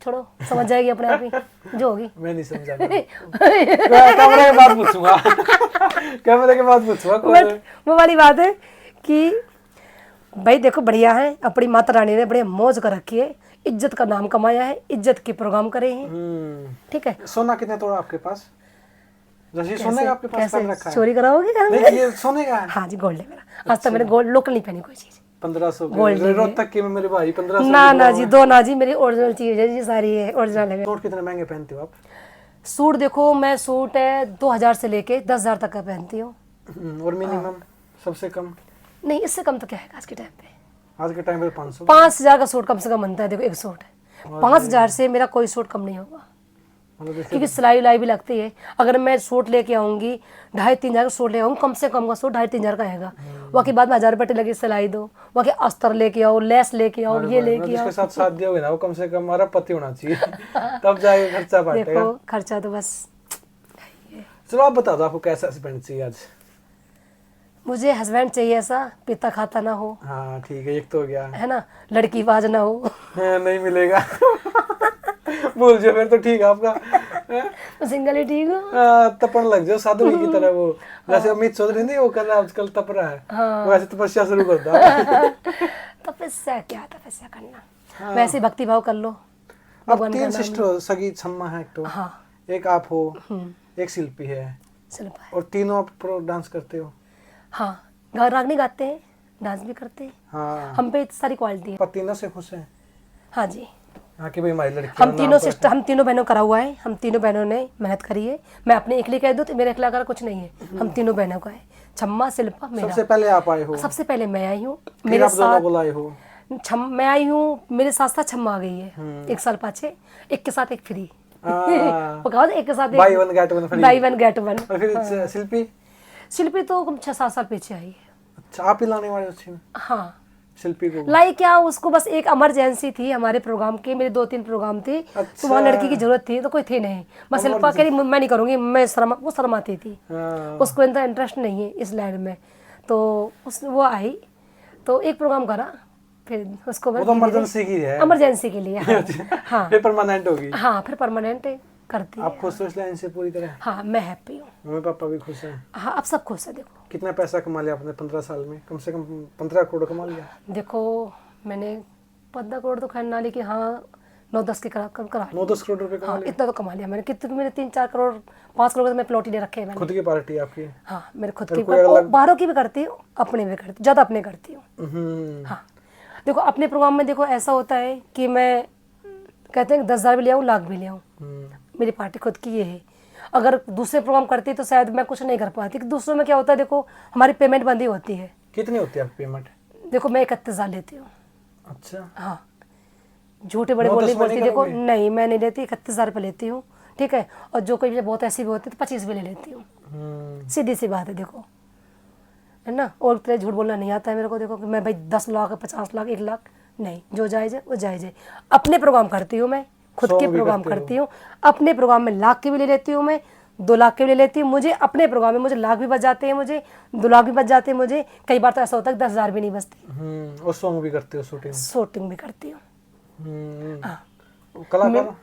छोड़ो समझ जाएगी अपने आप ही जो होगी। मैं नहीं समझा। कैमरे के बाद पूछूंगा। कैमरे के बाद पूछूंगा कौन है? वो वाली बात है कि भाई देखो बढ़िया है, अपनी माता रानी ने बढ़िया मौज कर रखी है, इज्जत का नाम कमाया है, इज्जत के प्रोग्राम करे हैं, ठीक है। सोना कितने तोड़ा आपके पास? जैसे सोने का आपके पास पहन रखा है? चोरी कराओगे क्या? नहीं ये सोने का है। हाँ जी गोल्ड है मेरा, आज तक मैंने गोल्ड लोकल नहीं पहनी कोई चीज। 1500 गोल्ड रोज तक की में मेरे भाई 1500। ना ना जी, दो ना जी, मेरी ओरिजिनल चीज है जी, सारी है ओरिजिनल है। सूट कितने महंगे पहनते हो आप? सूट देखो मैं सूट है 2,000 से लेके 10,000 तक का पहनती हूँ। और मिनिमम सबसे कम? नहीं इससे कम तो क्या है आज के टाइम पे, आज के टाइम पे 500 5,000 का सूट कम से कम बनता है। देखो एक सूट है 5,000 से मेरा कोई सूट कम नहीं होगा, क्योंकि सिलाई उलाई भी लगती है। अगर मैं सूट लेके आऊंगी 2,500-3 हज़ार का सूट ले आऊंगी, कम से कम का सूट 2,500-3 हज़ार का आएगा। वहाँ के बाद में 1,000 रुपये लगी सिलाई दो, वहाँ के अस्तर लेके आओ, लेस लेके आओ, ये लेके आओ। जिसके साथ शादी होगी ना वो कम से कम अरबपति होना चाहिए तब जाके खर्चा पाटेगा। देखो खर्चा तो बस। चलो आप बता दो आपको कैसा हस्बैंड चाहिए आज? मुझे हस्बैंड चाहिए ऐसा पीता खाता ना हो, हाँ ठीक है, एक तो हो गया। है ना, लड़की बाज ना हो। हाँ, नहीं मिलेगा। भूल जाओ फिर तो ठीक है आपका। मैं सिंगल ही ठीक हूँ। तपन लग जाओ साधुनी की तरह। वो जैसे अमित चौधरी नहीं वो कर रहा है आजकल, तप रहा है, वैसे तपस्या शुरू कर दो। तपस्या क्या तपस्या करना, वैसे भक्ति भाव कर लो। अब भगवान का 3 नाम सिस्टर हो, सगी छम्मा है एक तो, हाँ एक आप हो, एक शिल्पी है, शिल्पा है। और तीनों आप प्रो डांस करते हो। हाँ रागनी गाते हैं, डांस भी करते हैं, हाँ, हम पे इतनी सारी क्वालिटी है। पर तीनों से खुश हैं। हाँ जी, हाँ कि भाई हमारी लड़की हम तीनों सिस्टर, हम तीनों बहनों करा हुआ है, हम तीनों बहनों ने मेहनत करी है। मैं अपने अकेले कह दूँ तो मेरे अकेला का कुछ नहीं है, हम तीनों बहनों का है। छम्मा शिल्पा मेरा। सबसे पहले आप आए हो, सबसे पहले मैं आई हूँ, फिर मेरे आप दोनों साथ बुलाए हो। मैं आई हूँ, मेरे साथ साथ छम्मा आ गई है 1 साल पाछे, एक के साथ एक फ्री। वो कहा एक के साथ एक, by one get one free. By one get one. और फिर शिल्पी, शिल्पी तो 6-7 साल पीछे आई है। अच्छा आप ही लाने वाले हो हाँ शिल्पी को। लाई क्या, उसको बस एक इमरजेंसी थी हमारे प्रोग्राम की, मेरे 2-3 प्रोग्राम थे, तो वहाँ लड़की की जरूरत थी, तो कोई थी नहीं। बस शिल्पा कह रही मैं नहीं करूँगी, मैं वो शर्माती थी, उसको इतना इंटरेस्ट नहीं है इस लाइन में, तो वो आई तो एक प्रोग्राम करा, फिर उसको वो तो इमरजेंसी की है, इमरजेंसी के लिए। हाँ फिर परमानेंट होगी। हाँ फिर परमानेंट करती है। आप खुश हो इस लाइन से पूरी तरह? हाँ मैं हैप्पी हूँ। मम्मी पापा भी खुश हैं? हाँ अब सब खुश है। देखो कितना पैसा कमा लिया आपने 15 साल में? कम से कम 15 करोड़ कमा लिया। देखो मैंने 15 करोड़ तो खैर ना, लेकिन हाँ 9-10 के करा 9-10 करोड़ रुपए कमा हाँ लिया। इतना तो कमा लिया मैंने। कितने मेरे 3-4 करोड़ 5 करोड़ तो मैं प्लॉट ही ले रखे हैं मैंने। खुद की पार्टी आपकी? हाँ मेरे खुद फिर की, कोई अलग- बाहरों की भी करती हूँ, अपने भी करती हूँ, ज़्यादा अपने करती हूँ। हाँ देखो अपने प्रोग्राम में देखो ऐसा होता है कि मैं कहते हैं 10,000 भी ले आऊँ, लाख भी ले आऊँ, मेरी पार्टी खुद की ये है। अगर दूसरे प्रोग्राम करती तो शायद मैं कुछ नहीं कर पाती। दूसरों में क्या होता है, देखो हमारी पेमेंट बंदी होती है। कितनी होती है आपकी पेमेंट? देखो मैं 31,000 लेती हूँ। अच्छा हाँ झूठे बड़े 9-10 बोलने में बोलती, नहीं देखो करोगे? नहीं मैं नहीं लेती, 31,000 रुपये लेती हूँ, ठीक है। और जो कोई बहुत ऐसी भी होती है तो 25 भी ले लेती हूँ, सीधी सी बात है। देखो है ना, और तेरे झूठ बोलना नहीं आता है मेरे को। देखो कि मैं भाई 10 लाख 50 लाख 1 लाख नहीं, जो जायज़ है वो जायज़ है। अपने प्रोग्राम करती हूँ मैं, खुद के प्रोग्राम करती हूँ, अपने प्रोग्राम में लाख के भी ले लेती हूँ मैं, 2 लाख के भी ले लेती हूँ। मुझे अपने प्रोग्राम में मुझे लाख भी बच जाते हैं, मुझे 2 लाख भी बच जाते हैं। मुझे कई बार तो ऐसा होता है 10,000 भी नहीं बचते। और सॉन्ग भी करते हो, शूटिंग? शूटिंग भी करती हूँ। हाँ कलाकार?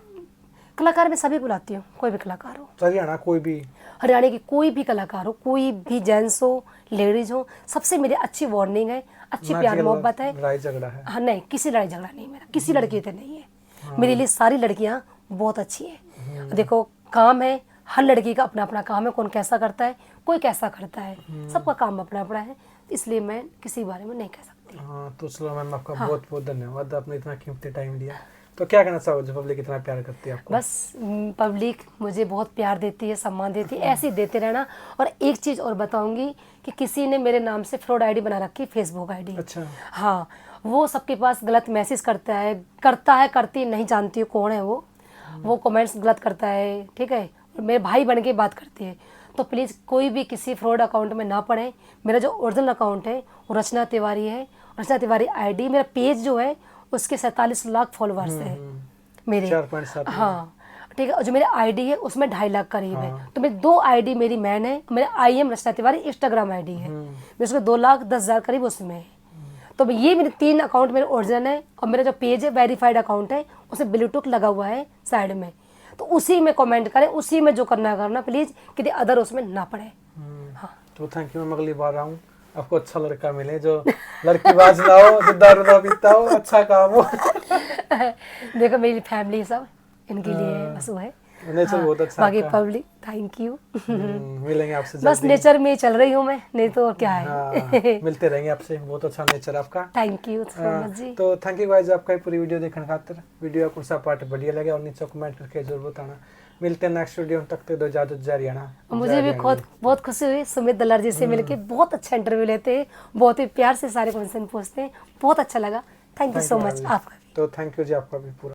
कलाकार मैं सभी बुलाती हूँ, कोई भी कलाकार हो, हरियाणा कोई भी? हरियाणा की कोई भी कलाकार हो, कोई भी जेंट्स हो लेडीज हो, सबसे मेरी अच्छी वार्निंग है, अच्छी प्यार मोहब्बत है। लड़ाई झगड़ा है? हाँ नहीं, किसी लड़ाई झगड़ा नहीं मेरा, किसी लड़की से नहीं है। मेरे लिए सारी लड़कियाँ बहुत अच्छी हैं। देखो काम है, हर लड़की का अपना अपना काम है, कौन कैसा करता है, कोई कैसा करता है, सबका काम अपना अपना है, इसलिए मैं किसी बारे में नहीं कह सकती। हाँ तो चलो मैम, आपका बहुत बहुत धन्यवाद, आपने इतना कीमती टाइम दिया। तो क्या कहना चाहोगे जो पब्लिक इतना प्यार करती है आपको? बस पब्लिक मुझे बहुत प्यार देती है, सम्मान देती है, ऐसे ही देते रहना। और एक चीज़ और बताऊंगी कि किसी ने मेरे नाम से फ्रॉड आईडी बना रखी, फेसबुक आईडी। अच्छा। हाँ वो सबके पास गलत मैसेज करता है, करती नहीं जानती हूँ कौन है वो कमेंट्स गलत करता है, ठीक है, और मेरे भाई बन के बात करती है। तो प्लीज़ कोई भी किसी फ्रॉड अकाउंट में ना पड़े। मेरा जो ओरिजिनल अकाउंट है वो रचना तिवारी है, रचना तिवारी आईडी। मेरा पेज जो है उसके 47 लाख फॉलोअर्स है मेरे। 4.7। हाँ ठीक है, और जो मेरी आईडी है उसमें 2.5 लाख करीब है। तो मेरी 2 आईडी मेरी मैन है, मेरा IM रचना तिवारी इंस्टाग्राम आईडी है, मेरे उसमें 2,10,000 करीब उसमें है। तो ये मेरे 3 अकाउंट मेरे ओरिजिनल है, और मेरा जो पेज है वेरीफाइड अकाउंट है, उसमें ब्लूटूथ लगा हुआ है साइड में, तो उसी में कमेंट करें, उसी में जो करना प्लीज़, कि अदर उसमें ना पड़े। हाँ तो थैंक यू, मैं अगली बार आऊँ, आपको अच्छा लड़का मिले जो लड़की बाज ना हो, जो दारू ना पीता हो, अच्छा काम हो। देखो मेरी फैमिली सब इनके लिए बस वो है। नेचर बहुत अच्छा बाकी आपका। Public thank you. मिलेंगे आपसे बस जल्दी। नेचर में चल रही हूँ मैं, नहीं तो क्या है। हाँ, मिलते रहेंगे आपसे, बहुत अच्छा नेचर आपका। थैंक यू सो मच जी। तो थैंक यू गाइस आपका पूरी वीडियो देखने खातिर। वीडियो कौन सा पार्ट बढ़िया लगे और नीचे कमेंट करके जरूर बताना। मिलते हैं नेक्स्ट वीडियो तक, तो दो इजाजत, जय हरियाणा। मुझे भी बहुत खुशी हुई सुमित दलाल जी से मिलके, बहुत अच्छा इंटरव्यू लेते हैं, बहुत ही प्यार से सारे क्वेश्चन पूछते हैं, बहुत अच्छा लगा। थैंक यू सो मच आपका। तो थैंक यू जी आपका भी पूरा।